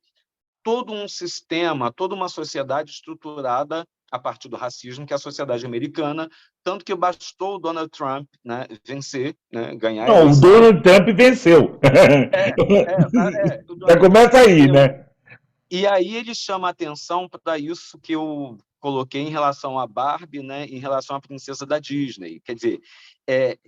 todo um sistema, toda uma sociedade estruturada a partir do racismo, que é a sociedade americana, tanto que bastou o Donald Trump, né, vencer, né, ganhar a Não, o eleição. Donald Trump venceu. O Já Donald Trump começa aí, venceu. né? E aí ele chama a atenção para isso que eu coloquei em relação à Barbie, né, em relação à princesa da Disney. Quer dizer, é,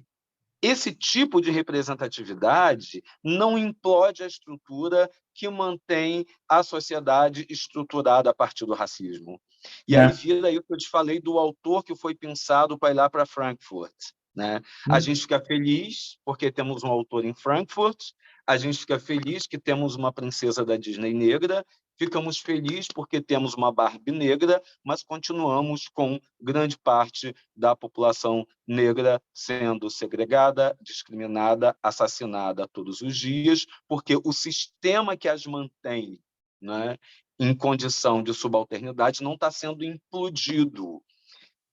esse tipo de representatividade não implode a estrutura que mantém a sociedade estruturada a partir do racismo. E aí É. vira aí o que eu te falei do autor que foi pensado para ir lá para Frankfurt. Né? A gente fica feliz porque temos um autor em Frankfurt, a gente fica feliz que temos uma princesa da Disney negra, ficamos felizes porque temos uma Barbie negra, mas continuamos com grande parte da população negra sendo segregada, discriminada, assassinada todos os dias, porque o sistema que as mantém, né, em condição de subalternidade não está sendo implodido.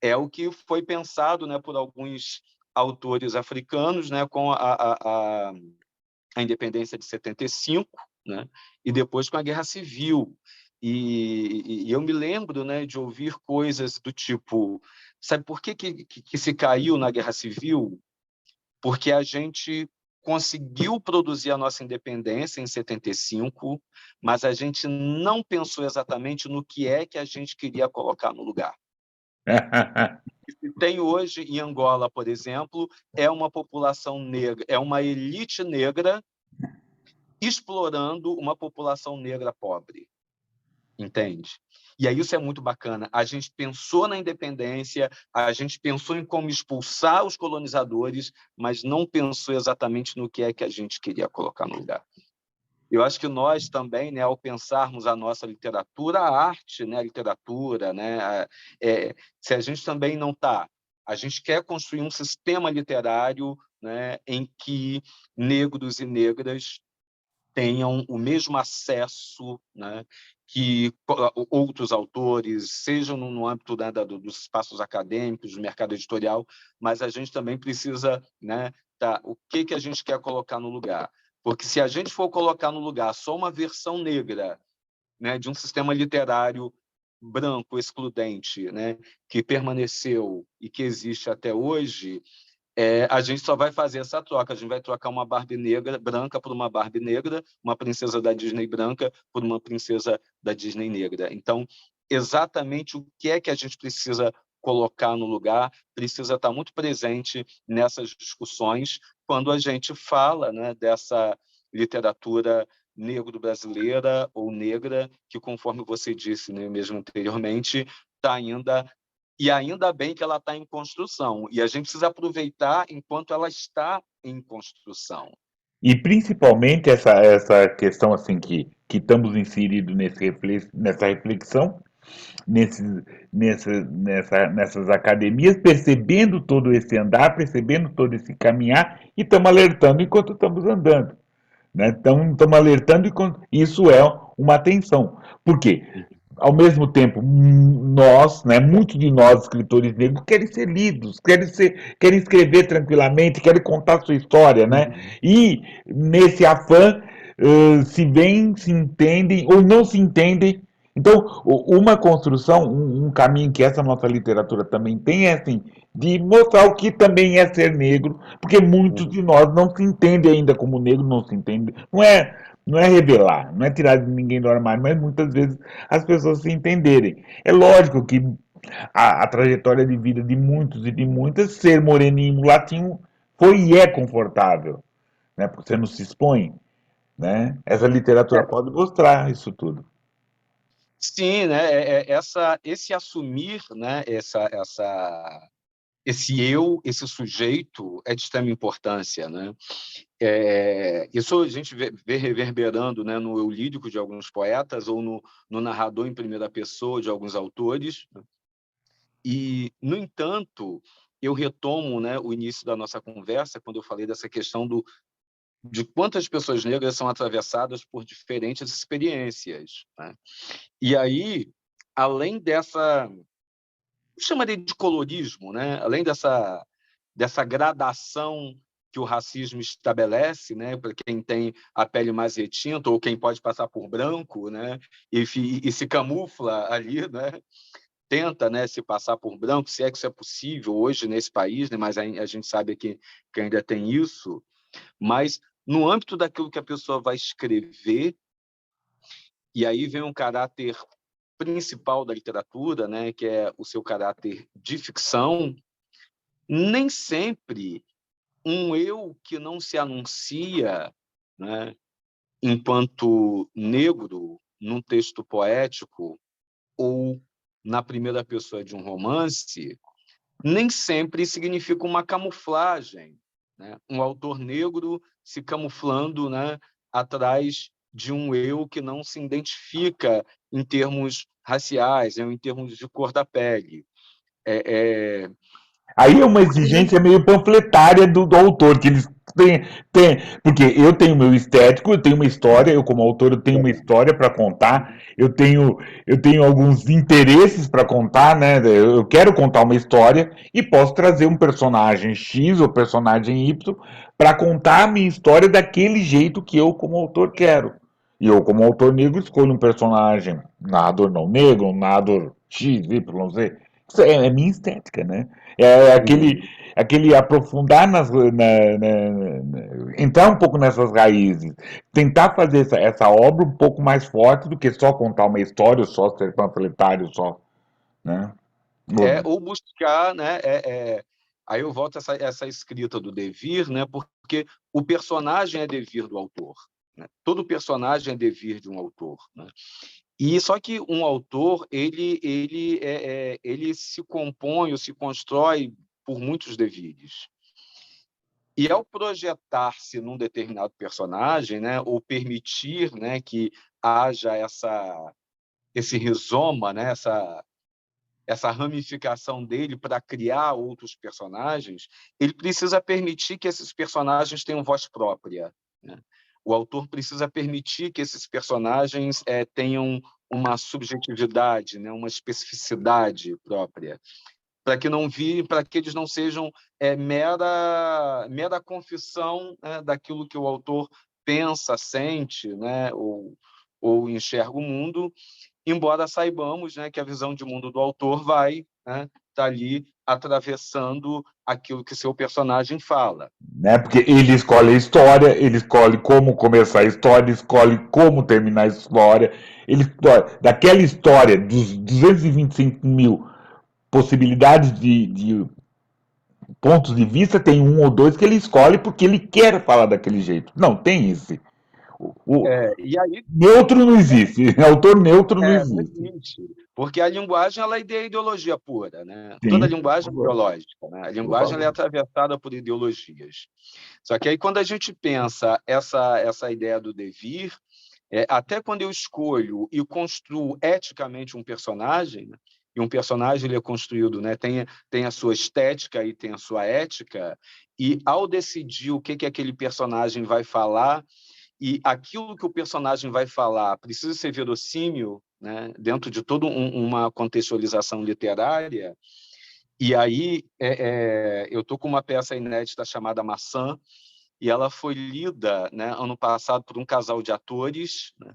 É o que foi pensado, né, por alguns autores africanos, né, com a independência de 75, né? E depois com a Guerra Civil. E eu me lembro, né, de ouvir coisas do tipo, sabe por que se caiu na Guerra Civil? Porque a gente conseguiu produzir a nossa independência em 75, mas a gente não pensou exatamente no que é que a gente queria colocar no lugar. O que tem hoje em Angola, por exemplo, é uma população negra, é uma elite negra explorando uma população negra pobre, entende? E aí isso é muito bacana. A gente pensou na independência, a gente pensou em como expulsar os colonizadores, mas não pensou exatamente no que é que a gente queria colocar no lugar. Eu acho que nós também, né, ao pensarmos a nossa literatura, a arte, né, a literatura, né, se a gente também não está, a gente quer construir um sistema literário, né, em que negros e negras tenham o mesmo acesso, né, que outros autores, sejam no âmbito, né, dos espaços acadêmicos, do mercado editorial, mas a gente também precisa, né, o que a gente quer colocar no lugar. Porque se a gente for colocar no lugar só uma versão negra, né, de um sistema literário branco, excludente, né, que permaneceu e que existe até hoje, a gente só vai fazer essa troca. A gente vai trocar uma Barbie negra, branca por uma Barbie negra, uma princesa da Disney branca por uma princesa da Disney negra. Então, exatamente o que é que a gente precisa colocar no lugar precisa estar muito presente nessas discussões quando a gente fala, né, dessa literatura negro-brasileira ou negra, que, conforme você disse, né, mesmo anteriormente, está ainda bem que ela está em construção, e a gente precisa aproveitar enquanto ela está em construção. E principalmente essa questão assim que estamos inseridos nessa reflexão, nessas academias, percebendo todo esse andar, percebendo todo esse caminhar, e estamos alertando enquanto estamos andando. Né? Então, estamos alertando e isso é uma atenção. Por quê? Ao mesmo tempo, nós, né, muitos de nós, escritores negros, querem ser lidos, querem escrever tranquilamente, querem contar sua história, né? E nesse afã, se veem, se entendem ou não se entendem. Então, uma construção, um caminho que essa nossa literatura também tem é assim, de mostrar o que também é ser negro, porque muitos de nós não se entendem ainda como negro, não se entendem. Não é revelar, não é tirar ninguém do armário, mas muitas vezes as pessoas se entenderem. É lógico que a trajetória de vida de muitos e de muitas, ser moreninho mulatinho foi e é confortável, né? Porque você não se expõe, né? Essa literatura pode mostrar isso tudo. Sim, né? Esse assumir, né? Esse eu, esse sujeito é de extrema importância, né? Isso a gente vê reverberando, né, no eu lírico de alguns poetas ou no narrador em primeira pessoa de alguns autores. E, no entanto, eu retomo, né, o início da nossa conversa quando eu falei dessa questão de quantas pessoas negras são atravessadas por diferentes experiências, né? E aí, além dessa, eu chamaria de colorismo, né? Além dessa gradação que o racismo estabelece, né, para quem tem a pele mais retinta ou quem pode passar por branco, né, e se camufla ali, né, tenta, né, se passar por branco, se é que isso é possível hoje nesse país, né, mas a gente sabe que ainda tem isso. Mas no âmbito daquilo que a pessoa vai escrever, e aí vem um caráter principal da literatura, né, que é o seu caráter de ficção, nem sempre um eu que não se anuncia, né, enquanto negro num texto poético ou na primeira pessoa de um romance, nem sempre significa uma camuflagem, né? Um autor negro se camuflando, né, atrás de um eu que não se identifica em termos raciais, em termos de cor da pele. É, é... Aí é uma exigência meio panfletária do autor, que eles têm, porque eu tenho meu estético, eu tenho uma história, eu como autor eu tenho uma história para contar, eu tenho alguns interesses para contar, né? Eu quero contar uma história e posso trazer um personagem X ou personagem Y para contar a minha história daquele jeito que eu como autor quero. E eu, como autor negro, escolho um personagem, um narrador não negro, um narrador X, Y, Z. Isso é minha estética, né? É Uhum. aquele aprofundar entrar um pouco nessas raízes, tentar fazer essa obra um pouco mais forte do que só contar uma história, só ser panfletário, só, né? Ou buscar, né? Aí eu volto a essa escrita do devir, né? Porque o personagem é devir do autor. Né? Todo personagem é devir de um autor. Né? E só que um autor ele se compõe ou se constrói por muitos devires. E ao projetar-se num determinado personagem, né, ou permitir, né, que haja esse rizoma, né, essa ramificação dele para criar outros personagens, ele precisa permitir que esses personagens tenham voz própria. Né? O autor precisa permitir que esses personagens tenham uma subjetividade, né, uma especificidade própria, para que eles não sejam mera confissão, né, daquilo que o autor pensa, sente, né, ou enxerga o mundo, embora saibamos, né, que a visão de mundo do autor vai, né, tá ali atravessando aquilo que seu personagem fala. Né? Porque ele escolhe a história, ele escolhe como começar a história, ele escolhe como terminar a história, ele escolhe, daquela história, dos 225 mil possibilidades de pontos de vista, tem um ou dois que ele escolhe porque ele quer falar daquele jeito. Não, tem esse. O E aí neutro não existe, autor neutro não não existe. existe, porque a linguagem ela é ideologia pura, né? Toda Sim, por linguagem é favor. ideológica, né? A Por linguagem ela é favor. atravessada por ideologias. Só que aí quando a gente pensa essa ideia do devir, até quando eu escolho e construo eticamente um personagem, né? E um personagem ele é construído, né? Tem a sua estética e tem a sua ética, e ao decidir o que aquele personagem vai falar, e aquilo que o personagem vai falar precisa ser verossímil, né? Dentro de toda uma contextualização literária, e aí eu estou com uma peça inédita chamada Maçã, e ela foi lida, né, ano passado por um casal de atores, né?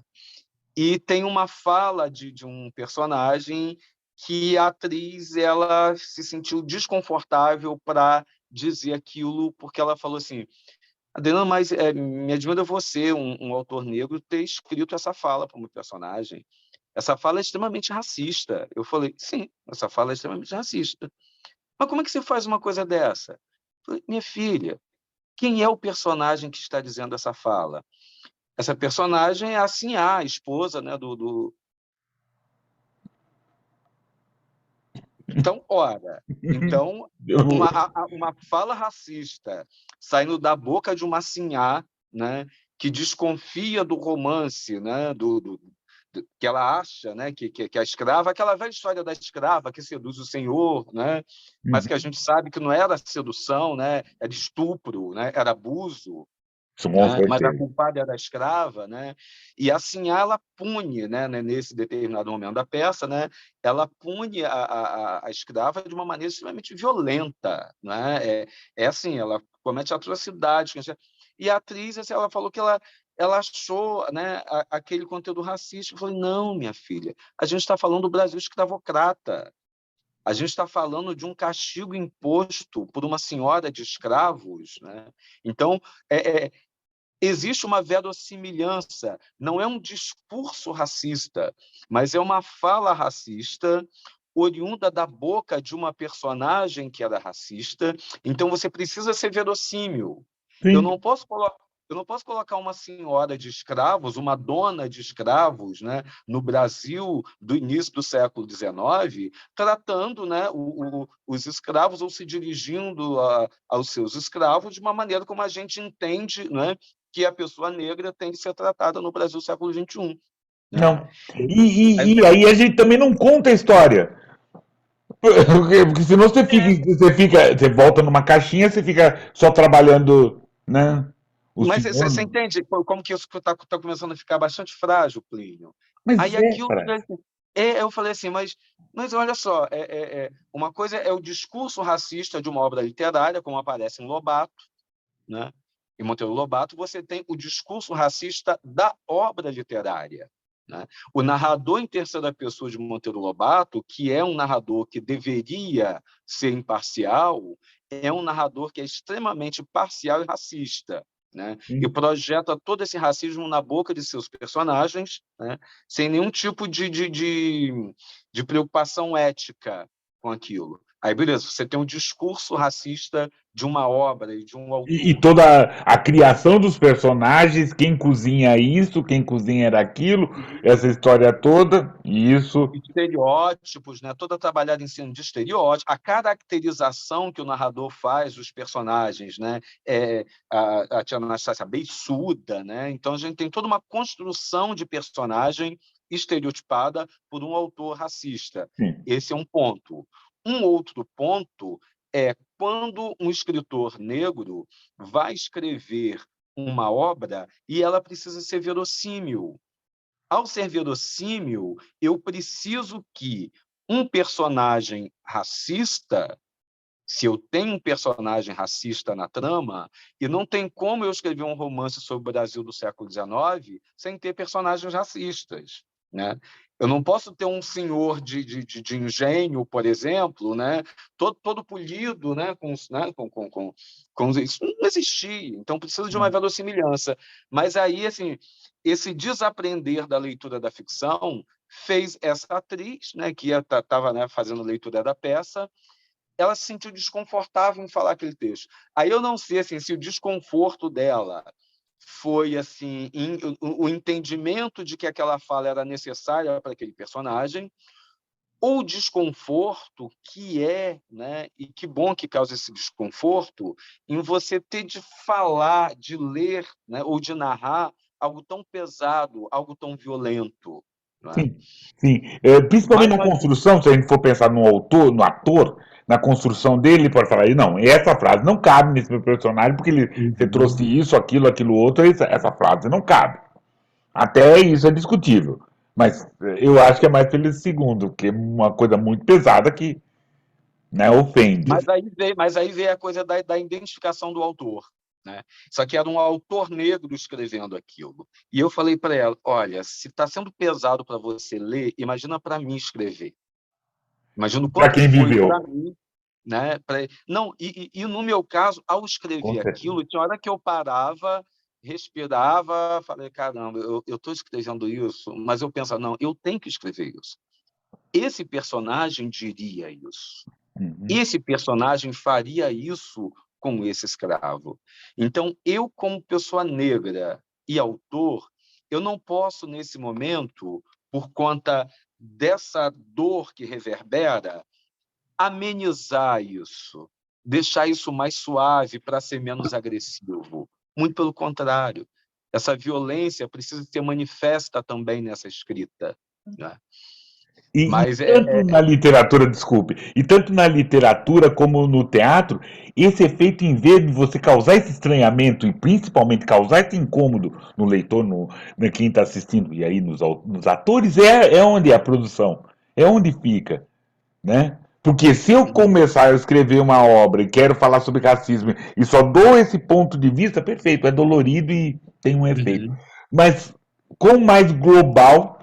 E tem uma fala de um personagem que a atriz ela se sentiu desconfortável para dizer aquilo, porque ela falou assim: Adriana, mas me admira você, um autor negro, ter escrito essa fala para o meu personagem. Essa fala é extremamente racista. Eu falei: sim, essa fala é extremamente racista. Mas como é que você faz uma coisa dessa? Eu falei: minha filha, quem é o personagem que está dizendo essa fala? Essa personagem é a Sinhá, a esposa, né, Então, ora, então uma fala racista saindo da boca de uma Sinhá, né, que desconfia do romance, né, que ela acha, né, que a escrava, aquela velha história da escrava que seduz o senhor, né, mas que a gente sabe que não era sedução, né, era estupro, né, era abuso, Isso com né? Mas a certeza. culpada era a escrava, né? E assim ela pune, né, nesse determinado momento da peça, né, ela pune a escrava de uma maneira extremamente violenta, né? Assim, ela comete atrocidades. E a atriz, assim, ela falou que ela achou, né, aquele conteúdo racista. Eu falei: não, minha filha, a gente está falando do Brasil escravocrata. A gente está falando de um castigo imposto por uma senhora de escravos, né? Então, existe uma verossimilhança, não é um discurso racista, mas é uma fala racista oriunda da boca de uma personagem que era racista, então você precisa ser verossímil. Eu Sim. não posso colocar eu não posso colocar uma senhora de escravos, uma dona de escravos, né, no Brasil do início do século XIX, tratando, né, os escravos ou se dirigindo aos seus escravos de uma maneira como a gente entende, né, que a pessoa negra tem que ser tratada no Brasil do século XXI. Né? Não. Aí E você aí a gente também não conta a história. Porque senão você volta numa caixinha, você fica só trabalhando, né? O Mas senhor. você entende como que isso está começando a ficar bastante frágil, Plínio? Mas Aí é, aquilo cara. eu falei assim, mas olha só, uma coisa é o discurso racista de uma obra literária, como aparece em Lobato, né? em Monteiro Lobato, você tem o discurso racista da obra literária, né? O narrador em terceira pessoa de Monteiro Lobato, que é um narrador que deveria ser imparcial, é um narrador que é extremamente parcial e racista, né? E Sim. projeta todo esse racismo na boca de seus personagens, né? Sem nenhum tipo de preocupação ética com aquilo. Aí, beleza, você tem um discurso racista de uma obra e de um E autor. toda a criação dos personagens, quem cozinha isso, quem cozinha era aquilo, essa história toda, e isso. Estereótipos, né? Toda trabalhada em cima de estereótipos, a caracterização que o narrador faz dos personagens, né? A tia Anastácia beiçuda, né? Então a gente tem toda uma construção de personagem estereotipada por um autor racista. Sim. Esse é um ponto. Um outro ponto é quando um escritor negro vai escrever uma obra e ela precisa ser verossímil. Ao ser verossímil, eu preciso que um personagem racista, se eu tenho um personagem racista na trama, e não tem como eu escrever um romance sobre o Brasil do século XIX sem ter personagens racistas, né? Eu não posso ter um senhor de engenho, por exemplo, né? Todo polido, né? Isso não existia, então precisa de uma verossimilhança. Mas aí, assim, esse desaprender da leitura da ficção fez essa atriz, né, que estava, né, fazendo leitura da peça, ela se sentiu desconfortável em falar aquele texto. Aí eu não sei assim, se o desconforto dela foi assim o entendimento de que aquela fala era necessária para aquele personagem, ou o desconforto que é, né, e que bom que causa esse desconforto, em você ter de falar, de ler, né, ou de narrar algo tão pesado, algo tão violento. Não é? Sim, sim. Principalmente Mas na construção, se a gente for pensar no autor, no ator, na construção dele, ele pode falar, não, essa frase não cabe nesse meu personagem, porque você trouxe Uhum. isso, aquilo outro, essa frase não cabe. Até isso é discutível. Mas eu acho que é mais pelo segundo, que é uma coisa muito pesada que, né, ofende. Mas aí veio a coisa da identificação do autor, né? Só que era um autor negro escrevendo aquilo. E eu falei para ela, olha, se está sendo pesado para você ler, imagina para mim escrever. Imagina o Para quanto quem foi para viveu. mim, né? Não, e no meu caso, ao Com escrever certeza. aquilo, tinha hora que eu parava, respirava, falei, caramba, eu estou escrevendo isso, mas eu penso, não, eu tenho que escrever isso. Esse personagem diria isso. Uhum. Esse personagem faria isso com esse escravo. Então, eu, como pessoa negra e autor, eu não posso, nesse momento, por conta dessa dor que reverbera, amenizar isso, deixar isso mais suave para ser menos agressivo. Muito pelo contrário. Essa violência precisa ser manifesta também nessa escrita, né? E Mas tanto na literatura, desculpe, e tanto na literatura como no teatro, esse efeito, em vez de você causar esse estranhamento e principalmente causar esse incômodo no leitor, no quem está assistindo, e aí nos atores, é onde é a produção, é onde fica, né? Porque se eu começar a escrever uma obra e quero falar sobre racismo e só dou esse ponto de vista, perfeito, é dolorido e tem um efeito. Uhum. Mas com mais global,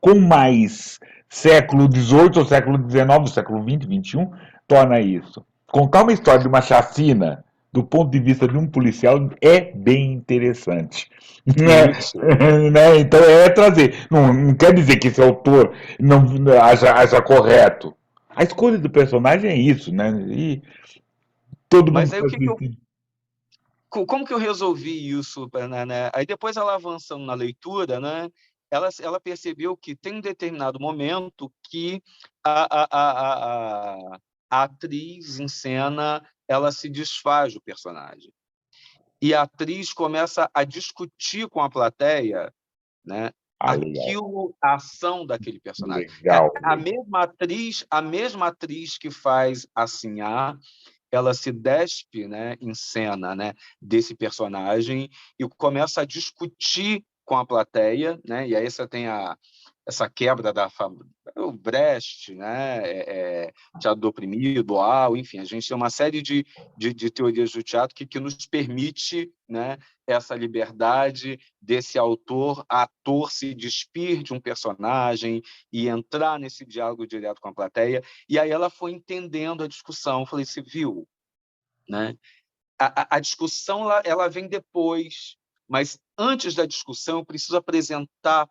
com mais século XVIII ou século XIX, século XX, XXI, torna isso. Contar uma história de uma chacina do ponto de vista de um policial é bem interessante. Isso. Né? Então é trazer. Não quer dizer que esse autor não acha correto. A escolha do personagem é isso, né? E todo mundo Mas aí o faz que eu isso. como que eu resolvi isso, né? Aí depois ela avançando na leitura, né? Ela percebeu que tem um determinado momento que a, a, a, a, a atriz em cena ela se desfaz do personagem e a atriz começa a discutir com a plateia, né? Ah, legal. A ação daquele personagem. Legal, A legal. mesma atriz que faz assim, ela se despe, né, em cena, né, desse personagem e começa a discutir com a plateia, né? E aí você tem essa quebra o Brecht, né? Teatro do oprimido, Boal, enfim, a gente tem uma série de teorias do teatro que nos permite, né, essa liberdade desse ator se despir de um personagem e entrar nesse diálogo direto com a plateia. E aí ela foi entendendo a discussão. Eu falei, você viu, né? A discussão ela vem depois, mas antes da discussão eu preciso apresentar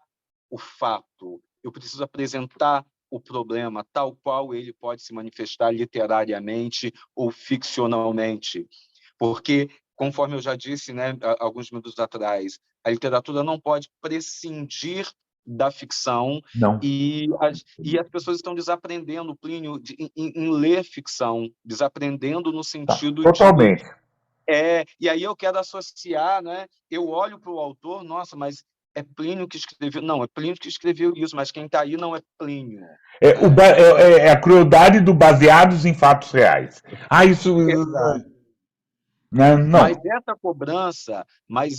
o fato, eu preciso apresentar o problema tal qual ele pode se manifestar literariamente ou ficcionalmente. Porque, conforme eu já disse, né, alguns minutos atrás, a literatura não pode prescindir da ficção Não. e as pessoas estão desaprendendo, Plínio, em ler ficção, desaprendendo no Tá, sentido de totalmente. e aí eu quero associar, né? Eu olho para o autor, nossa, mas é Plínio que escreveu. Não, é Plínio que escreveu isso, mas quem está aí não é Plínio. Né? É a crueldade do baseados em fatos reais. Ah, isso. Exato. Não, não. Mas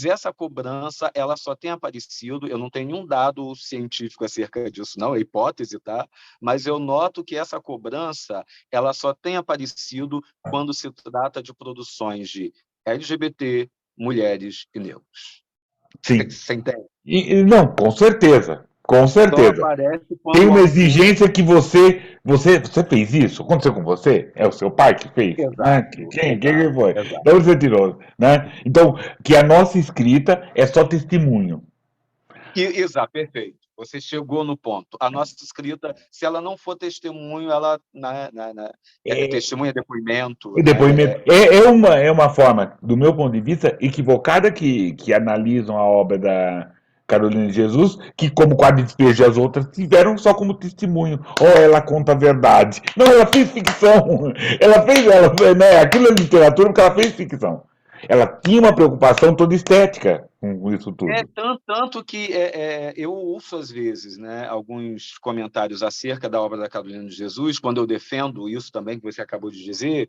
essa cobrança, ela só tem aparecido, eu não tenho nenhum dado científico acerca disso, não, é hipótese, tá? Mas eu noto que essa cobrança, ela só tem aparecido quando se trata de produções de LGBT, mulheres e negros. Sim. Você entende? Não, com certeza. Com Só certeza. aparece Tem quando o uma autor... exigência que você fez isso? Aconteceu com você? É o seu pai que fez? Né? Exato, Quem exato, foi? exato. De onde você tirou? Né? Então, que a nossa escrita é só testemunho. Exato, perfeito. Você chegou no ponto. A nossa escrita, se ela não for testemunho, ela É, testemunha, depoimento, e né? depoimento. É uma forma, do meu ponto de vista, equivocada que analisam a obra da Carolina de Jesus, que, como quase despeja as outras, tiveram só como testemunho. Oh, ela conta a verdade. Não, ela fez ficção. Né, aquilo é literatura porque ela fez ficção. Ela tinha uma preocupação toda estética com isso tudo. Tanto que eu ouço, às vezes, né, alguns comentários acerca da obra da Carolina de Jesus, quando eu defendo isso também, que você acabou de dizer,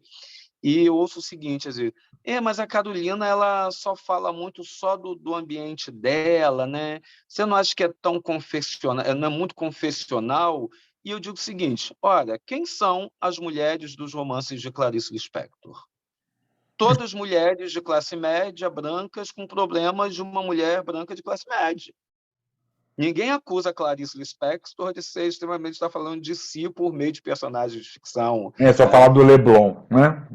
e eu ouço o seguinte, às vezes, mas a Carolina ela só fala muito só do ambiente dela, né? Você não acha que é tão confessional, não é muito confessional? E eu digo o seguinte, olha, quem são as mulheres dos romances de Clarice Lispector? Todas mulheres de classe média, brancas, com problemas de uma mulher branca de classe média. Ninguém acusa Clarice Lispector de ser extremamente estar falando de si por meio de personagens de ficção, É só né? falar do Leblon, né?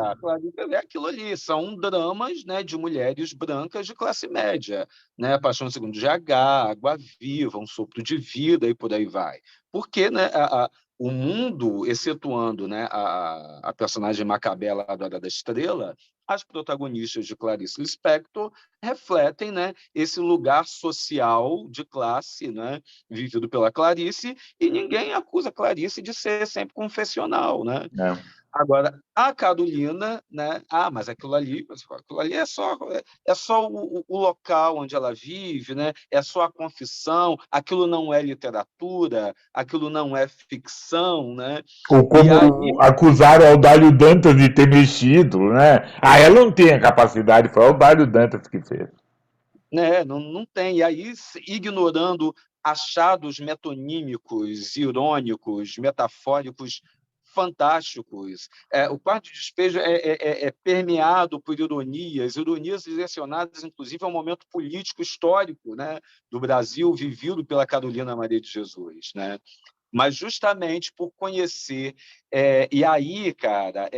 A Clarice é aquilo ali, são dramas, né, de mulheres brancas de classe média, né? Paixão Segundo GH, Água Viva, Um Sopro de Vida e por aí vai. Porque, né, o mundo, excetuando, né, a personagem Macabela lá do Hora da Estrela, as protagonistas de Clarice Lispector refletem, né, esse lugar social de classe, né, vivido pela Clarice, e ninguém acusa Clarice de ser sempre confessional, né? É. Agora, a Carolina, né? Mas aquilo ali é só o local onde ela vive, né? É só a confissão, aquilo não é literatura, aquilo não é ficção, né? Ou E aí, como acusaram o Audálio Dantas de ter mexido, né? Ah, ela não tem a capacidade, foi o Audálio Dantas que fez. né, não tem. E aí, ignorando achados metonímicos, irônicos, metafóricos fantásticos. O Quarto de Despejo é permeado por ironias direcionadas, inclusive, ao momento político histórico, né, do Brasil, vivido pela Carolina Maria de Jesus. Né? Mas justamente por conhecer. E aí, cara,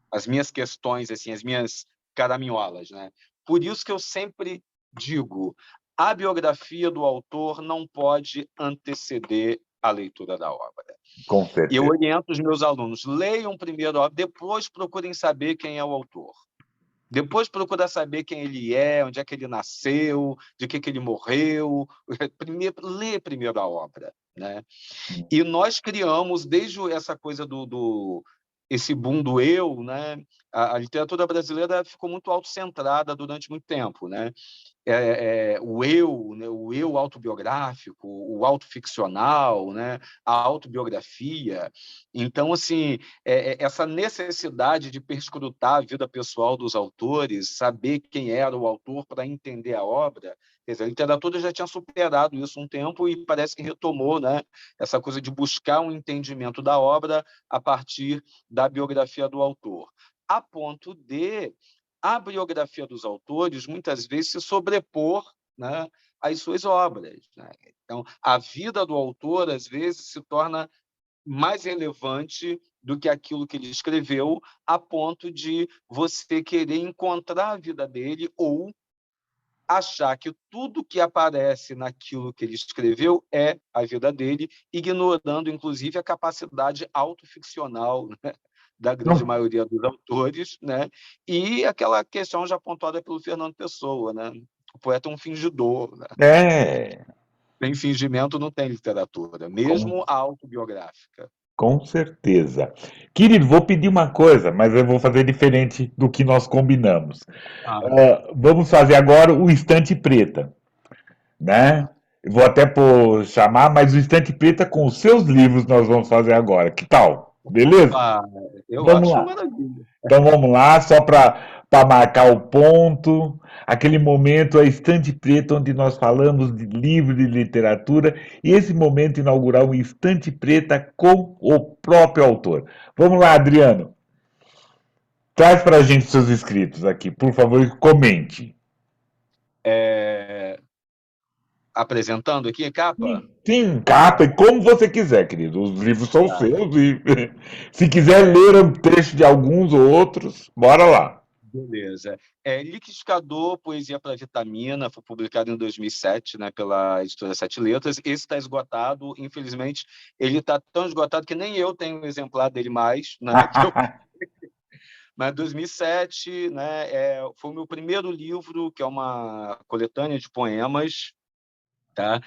as minhas questões, assim, as minhas caraminholas, né? Por isso que eu sempre digo, a biografia do autor não pode anteceder a leitura da obra. Com E eu certeza. oriento os meus alunos, leiam primeiro a obra, depois procurem saber quem é o autor. Depois procura saber quem ele é, onde é que ele nasceu, de que ele morreu. Lê primeiro a obra. Né? E nós criamos, desde essa coisa esse boom do eu, né? A literatura brasileira ficou muito autocentrada durante muito tempo, né? o eu, né, o eu autobiográfico, o autoficcional, né, a autobiografia. Então, assim, essa necessidade de perscrutar a vida pessoal dos autores, saber quem era o autor para entender a obra, quer dizer, a literatura já tinha superado isso um tempo e parece que retomou, né, essa coisa de buscar um entendimento da obra a partir da biografia do autor, a ponto de a biografia dos autores muitas vezes se sobrepor, né, às suas obras, né? Então, a vida do autor às vezes se torna mais relevante do que aquilo que ele escreveu, a ponto de você querer encontrar a vida dele ou achar que tudo que aparece naquilo que ele escreveu é a vida dele, ignorando, inclusive, a capacidade autoficcional, né, da grande Não. maioria dos autores, né? E aquela questão já apontada pelo Fernando Pessoa, né? O poeta é um fingidor, né? É, Sem fingimento não tem literatura, com, mesmo a autobiográfica. com certeza. Querido, vou pedir uma coisa, mas eu vou fazer diferente do que nós combinamos. Ah, Vamos fazer agora o Estante Preta, né? Vou até chamar, mas o Estante Preta com os seus livros nós vamos fazer agora. Que tal? Beleza? opa, eu Vamos acho uma lá. maravilha. Então vamos lá, só para marcar o ponto. Aquele momento, a Estante Preta, onde nós falamos de livro de literatura, e esse momento inaugural, o Estante Preta com o próprio autor. Vamos lá, Adriano. Traz para a gente seus escritos aqui, por favor, e comente. É, apresentando aqui a capa? Sim, capa, e como você quiser, querido. Os livros são Tá, seus e se quiser ler um trecho de alguns ou outros, bora lá. beleza. Liquidificador, Poesia para Vitamina, foi publicado em 2007, né, pela editora Sete Letras. Esse está esgotado, infelizmente, ele está tão esgotado que nem eu tenho um exemplar dele mais, né, mas 2007, né, foi o meu primeiro livro, que é uma coletânea de poemas, tá?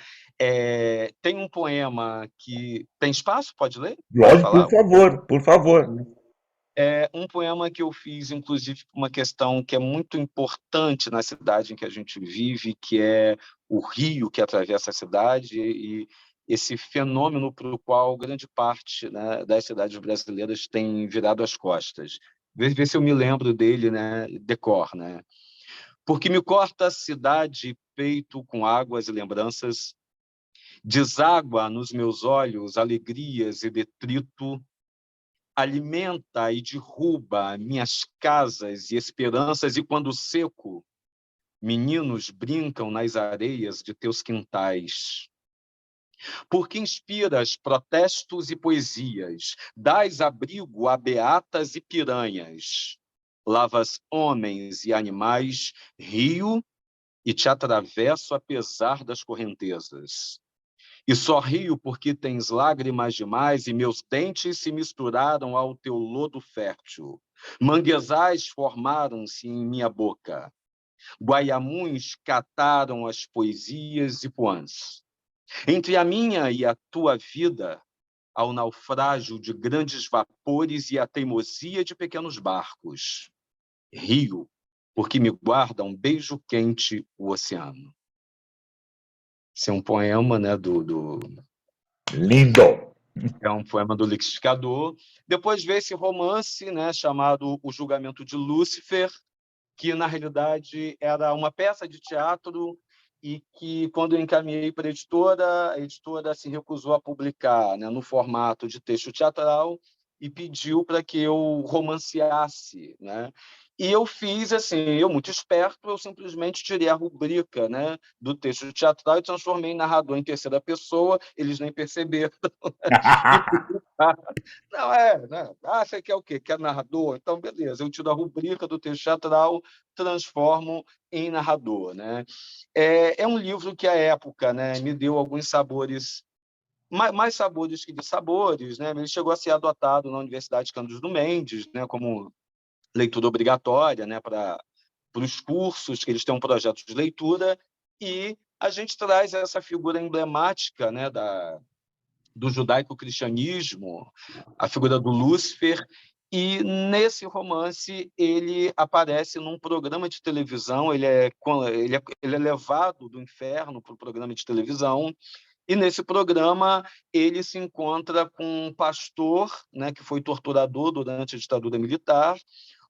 Tem um poema que... Tem espaço? Pode ler? Pode Lógico, por falar? favor, por favor. É um poema que eu fiz, inclusive, por uma questão que é muito importante na cidade em que a gente vive, que é o rio que atravessa a cidade e esse fenômeno para o qual grande parte, né, das cidades brasileiras tem virado as costas. Vê se eu me lembro dele, né, decor, né? Porque me corta a cidade peito com águas e lembranças, deságua nos meus olhos alegrias e detrito, alimenta e derruba minhas casas e esperanças, e quando seco, meninos brincam nas areias de teus quintais. Porque inspiras protestos e poesias, dás abrigo a beatas e piranhas, lavas homens e animais, rio e te atravesso apesar das correntezas. E só rio porque tens lágrimas demais e meus dentes se misturaram ao teu lodo fértil. Manguezais formaram-se em minha boca. Guaiamuns cataram as poesias e poãs. Entre a minha e a tua vida, ao naufrágio de grandes vapores e a teimosia de pequenos barcos. Rio, porque me guarda um beijo quente o oceano. Esse é um poema, né, Lindo. é um poema do Liquidificador. Depois veio esse romance, né, chamado O Julgamento de Lúcifer, que, na realidade, era uma peça de teatro e que, quando eu encaminhei para a editora se recusou a publicar, né, no formato de texto teatral e pediu para que eu romanceasse, né? E eu fiz assim, eu muito esperto, eu simplesmente tirei a rubrica, né, do texto teatral e transformei em narrador em terceira pessoa, eles nem perceberam. E não, né? Ah, você quer o quê? Quer narrador? Então, beleza, eu tiro a rubrica do texto teatral, transformo em narrador, né? É um livro que, à época, né, me deu alguns sabores, mais sabores que de sabores, né? Ele chegou a ser adotado na Universidade Cândido Mendes, né, como leitura obrigatória, né, para os cursos, que eles têm um projeto de leitura, e a gente traz essa figura emblemática, né, do judaico-cristianismo, a figura do Lúcifer, E nesse romance ele aparece num programa de televisão, ele é levado do inferno para o programa de televisão, e nesse programa ele se encontra com um pastor, né, que foi torturador durante a ditadura militar,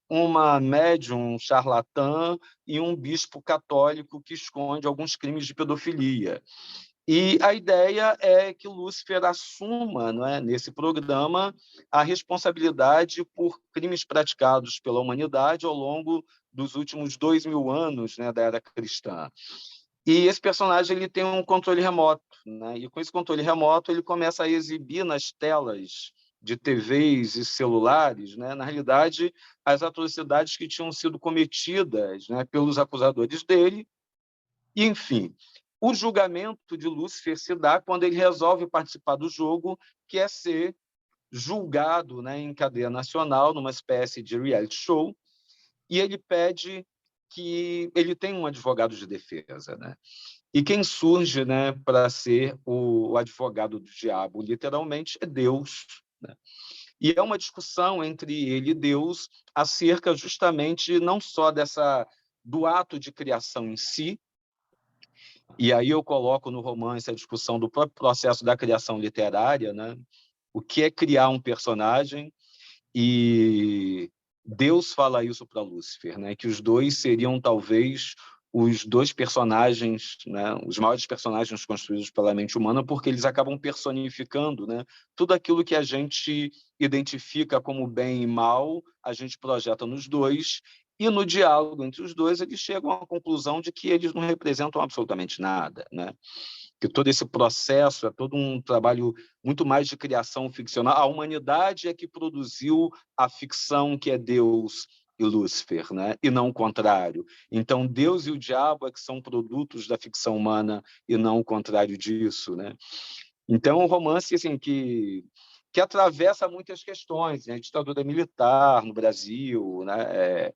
uma médium, um charlatã e um bispo católico que esconde alguns crimes de pedofilia. E a ideia é que Lúcifer assuma, não é, nesse programa, a responsabilidade por crimes praticados pela humanidade ao longo dos últimos 2000 anos, né, da era cristã. E esse personagem ele tem um controle remoto, né? E com esse controle remoto ele começa a exibir nas telas de TVs e celulares, né, na realidade, as atrocidades que tinham sido cometidas, né, pelos acusadores dele. E, enfim, o julgamento de Lúcifer se dá quando ele resolve participar do jogo, que é ser julgado, né, em cadeia nacional, numa espécie de reality show, e ele pede que ele tenha um advogado de defesa, né? E quem surge, né, para ser o advogado do diabo, literalmente, é Deus, né? E é uma discussão entre ele e Deus acerca justamente não só do ato de criação em si, e aí eu coloco no romance a discussão do próprio processo da criação literária, né? O que é criar um personagem, e Deus fala isso para Lúcifer, né? Que os dois seriam talvez os dois personagens, né? Os maiores personagens construídos pela mente humana, porque eles acabam personificando, né? Tudo aquilo que a gente identifica como bem e mal, a gente projeta nos dois, e no diálogo entre os dois eles chegam à conclusão de que eles não representam absolutamente nada, né? Que todo esse processo é todo um trabalho muito mais de criação ficcional. A humanidade é que produziu a ficção que é Deus e Lúcifer, né? E não o contrário. Então, Deus e o diabo é que são produtos da ficção humana e não o contrário disso, né? Então, é um romance assim, que atravessa muitas questões, né? A ditadura militar no Brasil, né?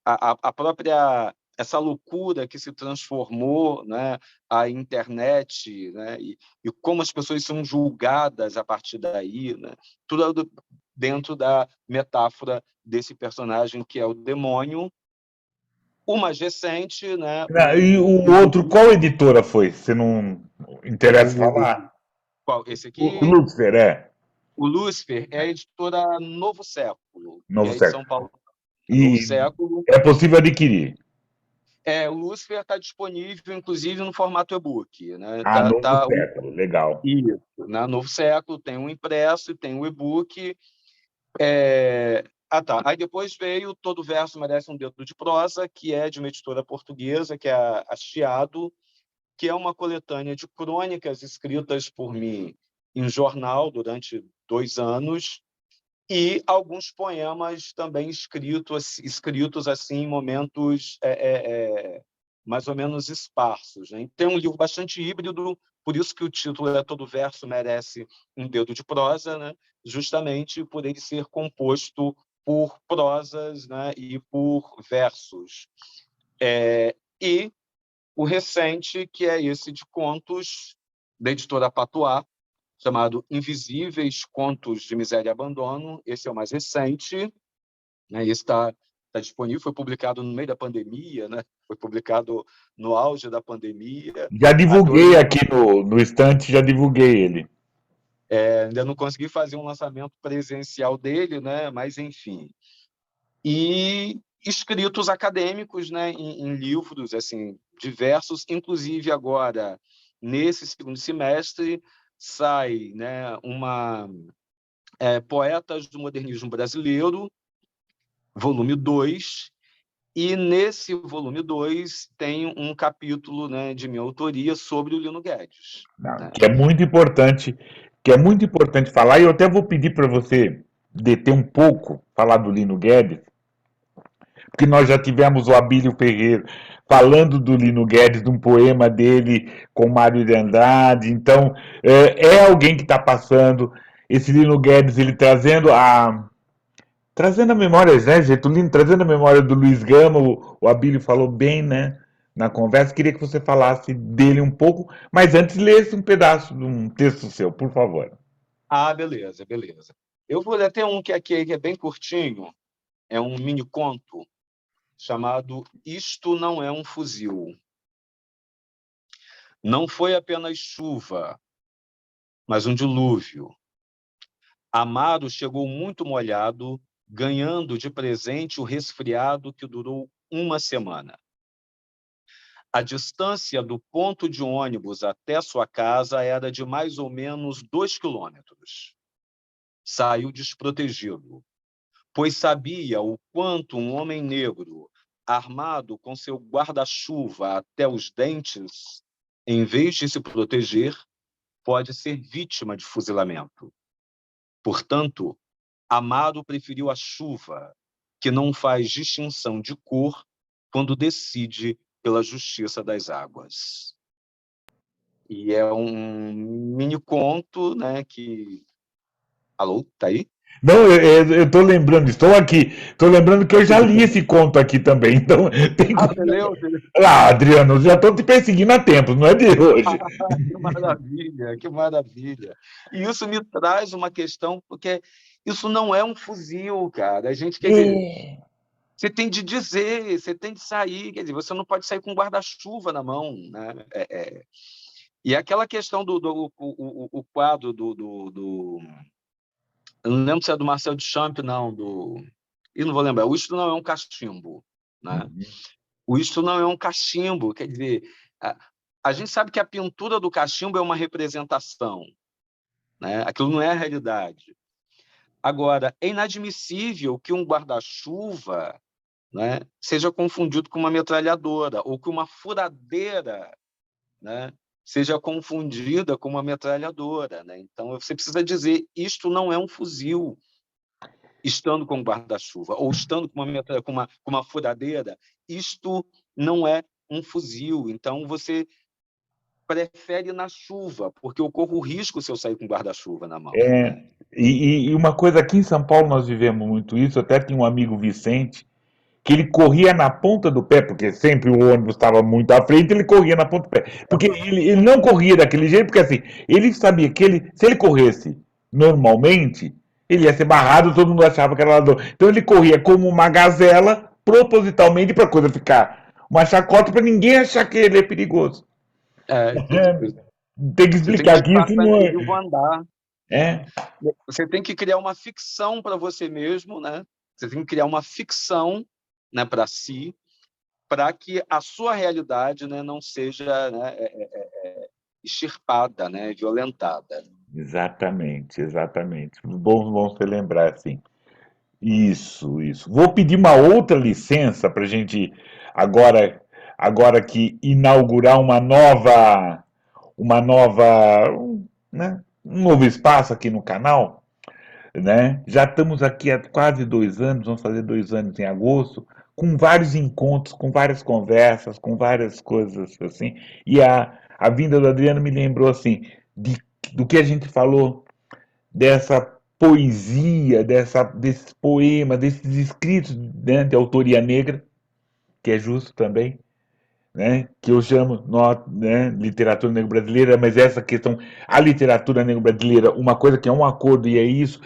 A própria essa loucura que se transformou, né, a internet, né, e como as pessoas são julgadas a partir daí, né, tudo dentro da metáfora desse personagem que é o demônio. O mais recente, né, E o outro, qual editora foi? Você não interessa falar? esse O aqui, Lúcifer, é. o Lúcifer, é a editora Novo Século, que Novo é de Século. São Paulo. Novo E Século. é possível adquirir. O Lúcifer está disponível, inclusive, no formato e-book, né? Ah, Novo Século, legal. Isso, na Novo Século tem um impresso e tem um e-book. Tá. Aí depois veio Todo Verso Merece um Dedo de Prosa, que é de uma editora portuguesa, que é a Chiado, que é uma coletânea de crônicas escritas por mim em jornal durante 2 anos, e alguns poemas também escritos assim, em momentos mais ou menos esparsos, né? Tem um livro bastante híbrido, por isso que o título é Todo Verso Merece um Dedo de Prosa, né? Justamente por ele ser composto por prosas, né, e por versos. E o recente, que é esse de contos da editora Patuá, chamado Invisíveis, Contos de Miséria e Abandono. Esse é o mais recente, né? Esse está disponível, foi publicado no meio da pandemia, né? Foi publicado no auge da pandemia. Já Até divulguei hoje, aqui no estante, já divulguei ele. ainda não consegui fazer um lançamento presencial dele, né? Mas, enfim. E escritos acadêmicos, né? Em livros assim, diversos, inclusive agora, nesse segundo semestre, sai, né, Poetas do Modernismo Brasileiro, volume 2, e nesse volume 2 tem um capítulo, né, de minha autoria sobre o Lino Guedes, Não, né? que é muito importante falar, e eu até vou pedir para você deter um pouco, falar do Lino Guedes, porque nós já tivemos o Abílio Ferreira falando do Lino Guedes, de um poema dele com Mário de Andrade, então é alguém que está passando, esse Lino Guedes, ele trazendo a memória, né, Getulino, trazendo a memória do Luiz Gama, o Abílio falou bem, né, na conversa, queria que você falasse dele um pouco, mas antes lesse um pedaço de um texto seu, por favor. Ah, beleza, beleza. Eu vou ler até um que é bem curtinho, é um mini conto chamado Isto Não É um Fuzil. Não foi apenas chuva, mas um dilúvio. Amaro chegou muito molhado, ganhando de presente o resfriado que durou uma semana. A distância do ponto de ônibus até sua casa era de mais ou menos 2 quilômetros. Saiu desprotegido, pois sabia o quanto um homem negro, armado com seu guarda-chuva até os dentes, em vez de se proteger, pode ser vítima de fuzilamento. Portanto, Amaro preferiu a chuva, que não faz distinção de cor quando decide pela justiça das águas. E é um mini conto, né, que... Alô, tá aí? Não, eu tô lembrando, estou aqui. Tô lembrando que eu já li esse conto aqui também. Então, tem Ah, coisa. você leu? Ah, Adriano, eu já estou te perseguindo há tempos, não é de hoje. Que maravilha, que maravilha. E isso me traz uma questão, porque isso não é um fuzil, cara. A gente, quer dizer, É. você tem de dizer, você tem de sair, quer dizer, você não pode sair com um guarda-chuva na mão, né? E aquela questão o quadro eu não lembro se é do Marcel Duchamp, não, e não vou lembrar. O Isto Não É um Cachimbo, né? Uhum. O Isto Não É um Cachimbo, quer dizer, a, a gente sabe que a pintura do cachimbo é uma representação, né? Aquilo não é a realidade. Agora, é inadmissível que um guarda-chuva, né, seja confundido com uma metralhadora, ou que uma furadeira, né, seja confundida com uma metralhadora, né? Então, você precisa dizer, isto não é um fuzil, estando com um guarda-chuva, ou estando com uma furadeira, isto não é um fuzil. Então, você prefere na chuva, porque eu corro risco se eu sair com guarda-chuva na mão, É, né? e uma coisa, aqui em São Paulo nós vivemos muito isso. Até tinha um amigo Vicente que ele corria na ponta do pé, porque sempre o ônibus estava muito à frente, ele corria na ponta do pé. Porque ele não corria daquele jeito, porque assim, ele sabia que se ele corresse normalmente, ele ia ser barrado, todo mundo achava que era ladrão. Então ele corria como uma gazela, propositalmente, para a coisa ficar uma chacota, para ninguém achar que ele é perigoso. Entendi. Tem que Você tem que explicar que isso disfarçar não de é. vivo andar. É, Você tem que criar uma ficção para você mesmo, né? Você tem que criar uma ficção, né, para si, para que a sua realidade, né, não seja, né, extirpada, né, violentada. exatamente, exatamente. Bom você lembrar assim. Isso, isso. Vou pedir uma outra licença para a gente agora, agora que inaugurar né, um novo espaço aqui no canal, né? Já estamos aqui há quase 2 anos, vamos fazer 2 anos em agosto, com vários encontros, com várias conversas, com várias coisas assim. E a vinda do Adriano me lembrou assim do que a gente falou dessa poesia, desses poemas, desses escritos, né, de autoria negra, que é justo também, né, que eu chamo, né, literatura negro-brasileira, mas essa questão, a literatura negro-brasileira, uma coisa que é um acordo e é isso,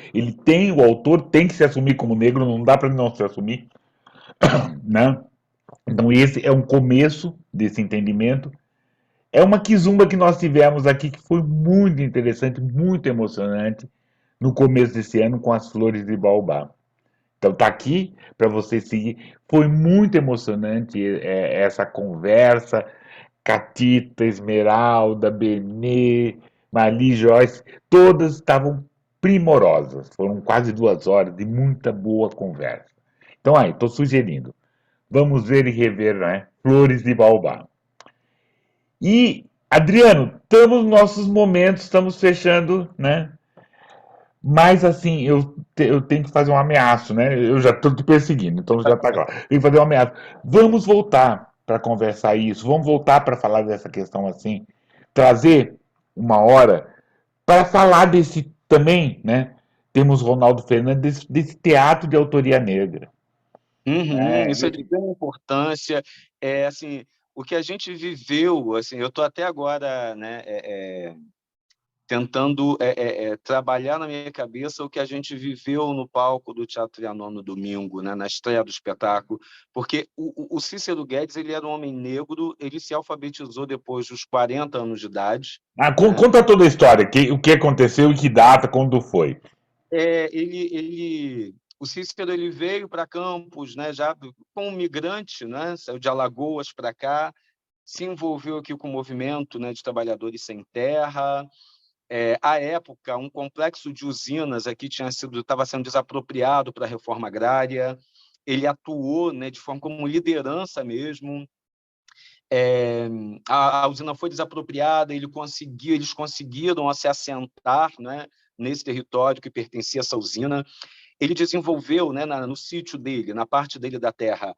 o autor tem que se assumir como negro, não dá para não se assumir, né? Então esse é um começo desse entendimento. É uma quizumba que nós tivemos aqui que foi muito interessante, muito emocionante, no começo desse ano com as flores de baobá. Então tá aqui para você seguir. Foi muito emocionante essa conversa. Catita, Esmeralda, Benê, Mali, Joyce, todas estavam primorosas. Foram quase 2 horas de muita boa conversa. Então aí, estou sugerindo. Vamos ver e rever, né? Flores de Baobá. E, Adriano, estamos nos nossos momentos, estamos fechando, né? Mas assim, eu tenho que fazer um ameaço, né? Eu já estou te perseguindo, então já está claro. Tenho que fazer um ameaço. Vamos voltar para conversar isso, vamos voltar para falar dessa questão assim, trazer uma hora para falar desse também, né? Temos Ronaldo Fernandes, desse teatro de autoria negra. Uhum, Né? isso é de grande importância. Assim, o que a gente viveu, assim, eu estou até agora, né, tentando trabalhar na minha cabeça o que a gente viveu no palco do Teatro Trianon no domingo, né, na estreia do espetáculo, porque o Cícero Guedes ele era um homem negro, ele se alfabetizou depois dos 40 anos de idade, né? Conta toda a história, o que aconteceu e que data, quando foi. O Cícero ele veio para Campos, né, já como migrante, né, saiu de Alagoas para cá, se envolveu aqui com o movimento, né, de trabalhadores sem terra. À época, um complexo de usinas aqui estava sendo desapropriado para a reforma agrária. Ele atuou, né, de forma como liderança mesmo. A usina foi desapropriada, eles conseguiram se assentar, né, nesse território que pertencia a essa usina. Ele desenvolveu, né, no sítio dele, na parte dele da terra,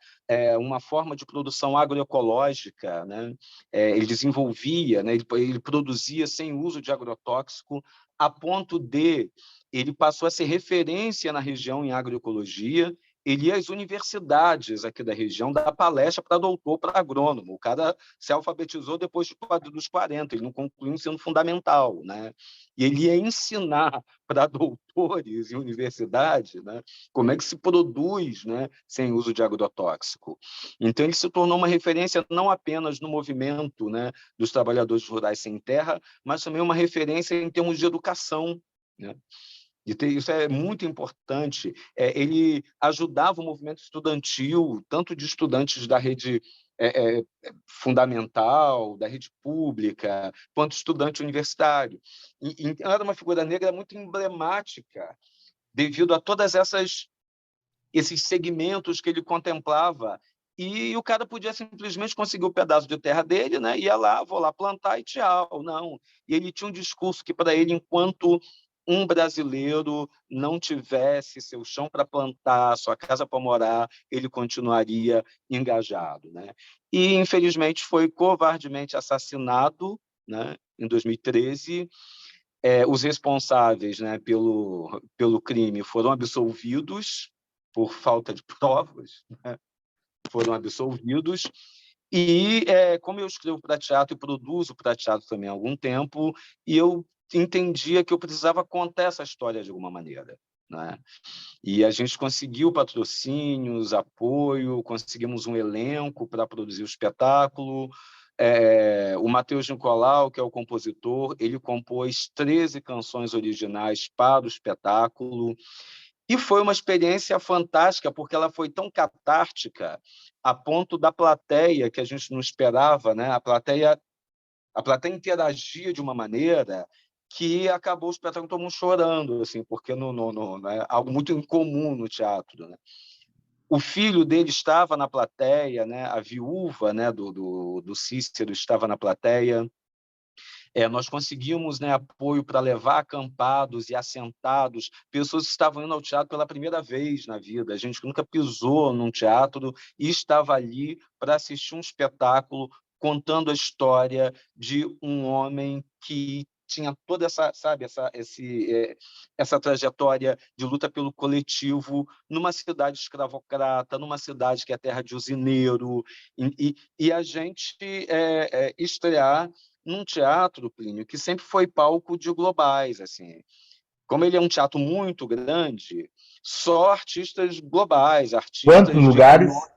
uma forma de produção agroecológica, né? Ele desenvolvia, né, ele produzia sem uso de agrotóxico, a ponto de ele passou a ser referência na região em agroecologia. Ele ia às universidades aqui da região dar palestra para doutor, para agrônomo. O cara se alfabetizou depois dos 40, ele não concluiu o ensino fundamental, né? E ele ia ensinar para doutores em universidade, né, como é que se produz, né, sem uso de agrotóxico. Então, ele se tornou uma referência não apenas no movimento, né, dos trabalhadores rurais sem terra, mas também uma referência em termos de educação, né? Isso é muito importante. Ele ajudava o movimento estudantil, tanto de estudantes da rede fundamental, da rede pública, quanto estudante universitário. Então, era uma figura negra muito emblemática, devido a esses segmentos que ele contemplava. E o cara podia simplesmente conseguir o pedaço de terra dele, né? Ia lá, vou lá plantar e tchau. Não. E ele tinha um discurso que, para ele, enquanto um brasileiro não tivesse seu chão para plantar, sua casa para morar, ele continuaria engajado, né? E, infelizmente, foi covardemente assassinado, né, em 2013. Os responsáveis, né, pelo crime foram absolvidos por falta de provas, né? Foram absolvidos. E, como eu escrevo para teatro e produzo para teatro também há algum tempo, e eu entendia que eu precisava contar essa história de alguma maneira, né? E a gente conseguiu patrocínios, apoio, conseguimos um elenco para produzir o espetáculo. O Matheus Nicolau, que é o compositor, ele compôs 13 canções originais para o espetáculo. E foi uma experiência fantástica, porque ela foi tão catártica, a ponto da plateia, que a gente não esperava, né? A plateia interagia de uma maneira que acabou o espetáculo todo mundo chorando, assim, porque é algo muito incomum no teatro, né? O filho dele estava na plateia, né? A viúva, né, do Cícero estava na plateia. Nós conseguimos, né, apoio para levar acampados e assentados pessoas que estavam indo ao teatro pela primeira vez na vida, a gente que nunca pisou num teatro e estava ali para assistir um espetáculo contando a história de um homem que tinha toda essa, sabe, essa trajetória de luta pelo coletivo numa cidade escravocrata, numa cidade que é terra de usineiro, e a gente estrear num teatro, Plínio, que sempre foi palco de globais, assim. Como ele é um teatro muito grande, só artistas globais, Quantos artistas de lugares? renome.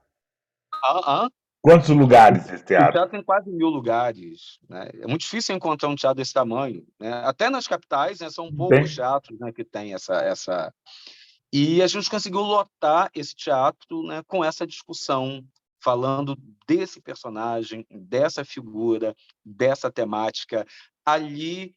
Ah, ah. Quantos lugares esse O teatro? teatro tem quase 1.000 lugares, né? É muito difícil encontrar um teatro desse tamanho, né? Até nas capitais, né, são poucos Tem. teatros, né, que têm essa. E a gente conseguiu lotar esse teatro, né, com essa discussão, falando desse personagem, dessa figura, dessa temática. Ali,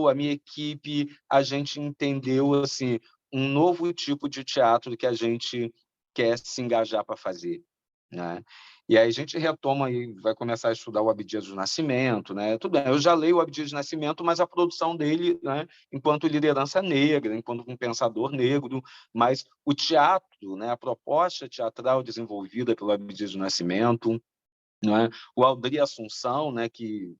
a minha equipe, a gente entendeu assim, um novo tipo de teatro que a gente quer se engajar para fazer, né? E aí a gente retoma e vai começar a estudar o Abdias do Nascimento, né? Tudo bem, eu já leio o Abdias do Nascimento, mas a produção dele, né, enquanto liderança negra, enquanto um pensador negro, mas o teatro, né, a proposta teatral desenvolvida pelo Abdias do Nascimento, não é? O Aldir Assunção, né, que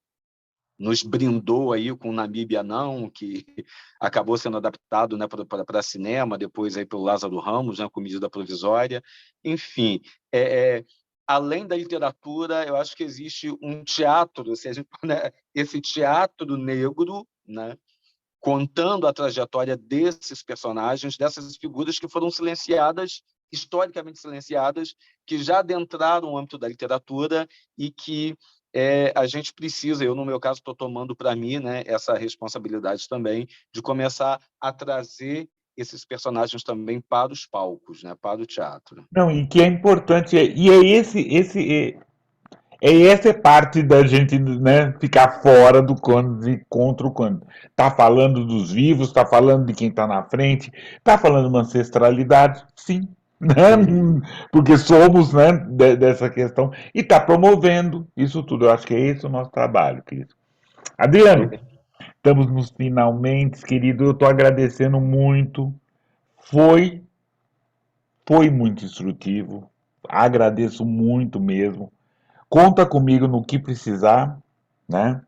nos brindou aí com Namíbia Não, que acabou sendo adaptado, né, para cinema, depois aí pelo Lázaro Ramos, né, com medida provisória. Enfim, além da literatura, eu acho que existe um teatro, ou seja, né, esse teatro negro, né, contando a trajetória desses personagens, dessas figuras que foram silenciadas, historicamente silenciadas, que já adentraram o âmbito da literatura e que a gente precisa, eu no meu caso estou tomando para mim, né, essa responsabilidade também de começar a trazer esses personagens também para os palcos, né, para o teatro. Não, e que é importante, e é essa parte da gente, né, ficar fora do quando e contra o quando. Tá falando dos vivos, tá falando de quem tá na frente, tá falando de uma ancestralidade, sim, né? Uhum. Porque somos, né, dessa questão e tá promovendo isso tudo. Eu acho que é esse o nosso trabalho, querido. Adriano, estamos nos finalmente, querido. Eu tô agradecendo muito. Foi, foi muito instrutivo. Agradeço muito mesmo. Conta comigo no que precisar, né?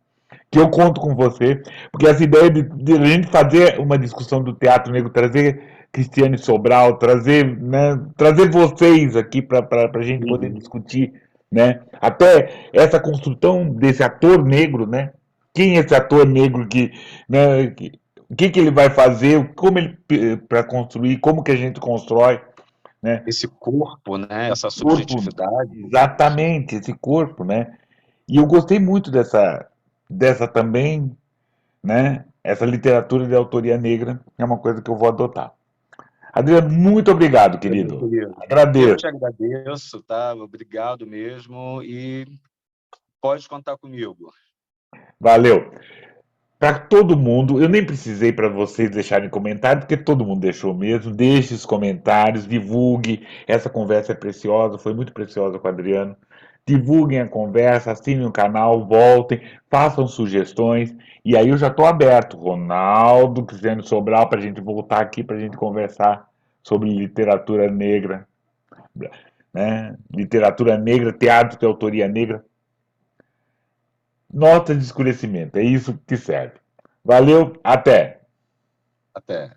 Que eu conto com você, porque essa ideia de a gente fazer uma discussão do teatro negro, trazer Cristiane Sobral, trazer, né, trazer vocês aqui para a gente poder Uhum. discutir, né? Até essa construção desse ator negro, né? Quem é esse ator negro que, né? O que ele vai fazer, como ele para construir, como que a gente constrói, né? Esse corpo, né, essa Corpo, subjetividade. exatamente, esse corpo, né? E eu gostei muito dessa também, né? Essa literatura de autoria negra é uma coisa que eu vou adotar. Adriano, muito obrigado, Meu querido. querido, eu Agradeço. te agradeço, tá? Obrigado mesmo e pode contar comigo. Valeu. Para todo mundo, eu nem precisei para vocês deixarem comentário, porque todo mundo deixou mesmo. Deixe os comentários, divulgue. Essa conversa é preciosa, foi muito preciosa com o Adriano. Divulguem a conversa, assinem o canal, voltem, façam sugestões. E aí eu já estou aberto, Ronaldo, Cristiano Sobral, para a gente voltar aqui, para a gente conversar sobre literatura negra, né? Literatura negra, teatro de autoria negra. Nota de escurecimento, é isso que serve. Valeu, até! Até.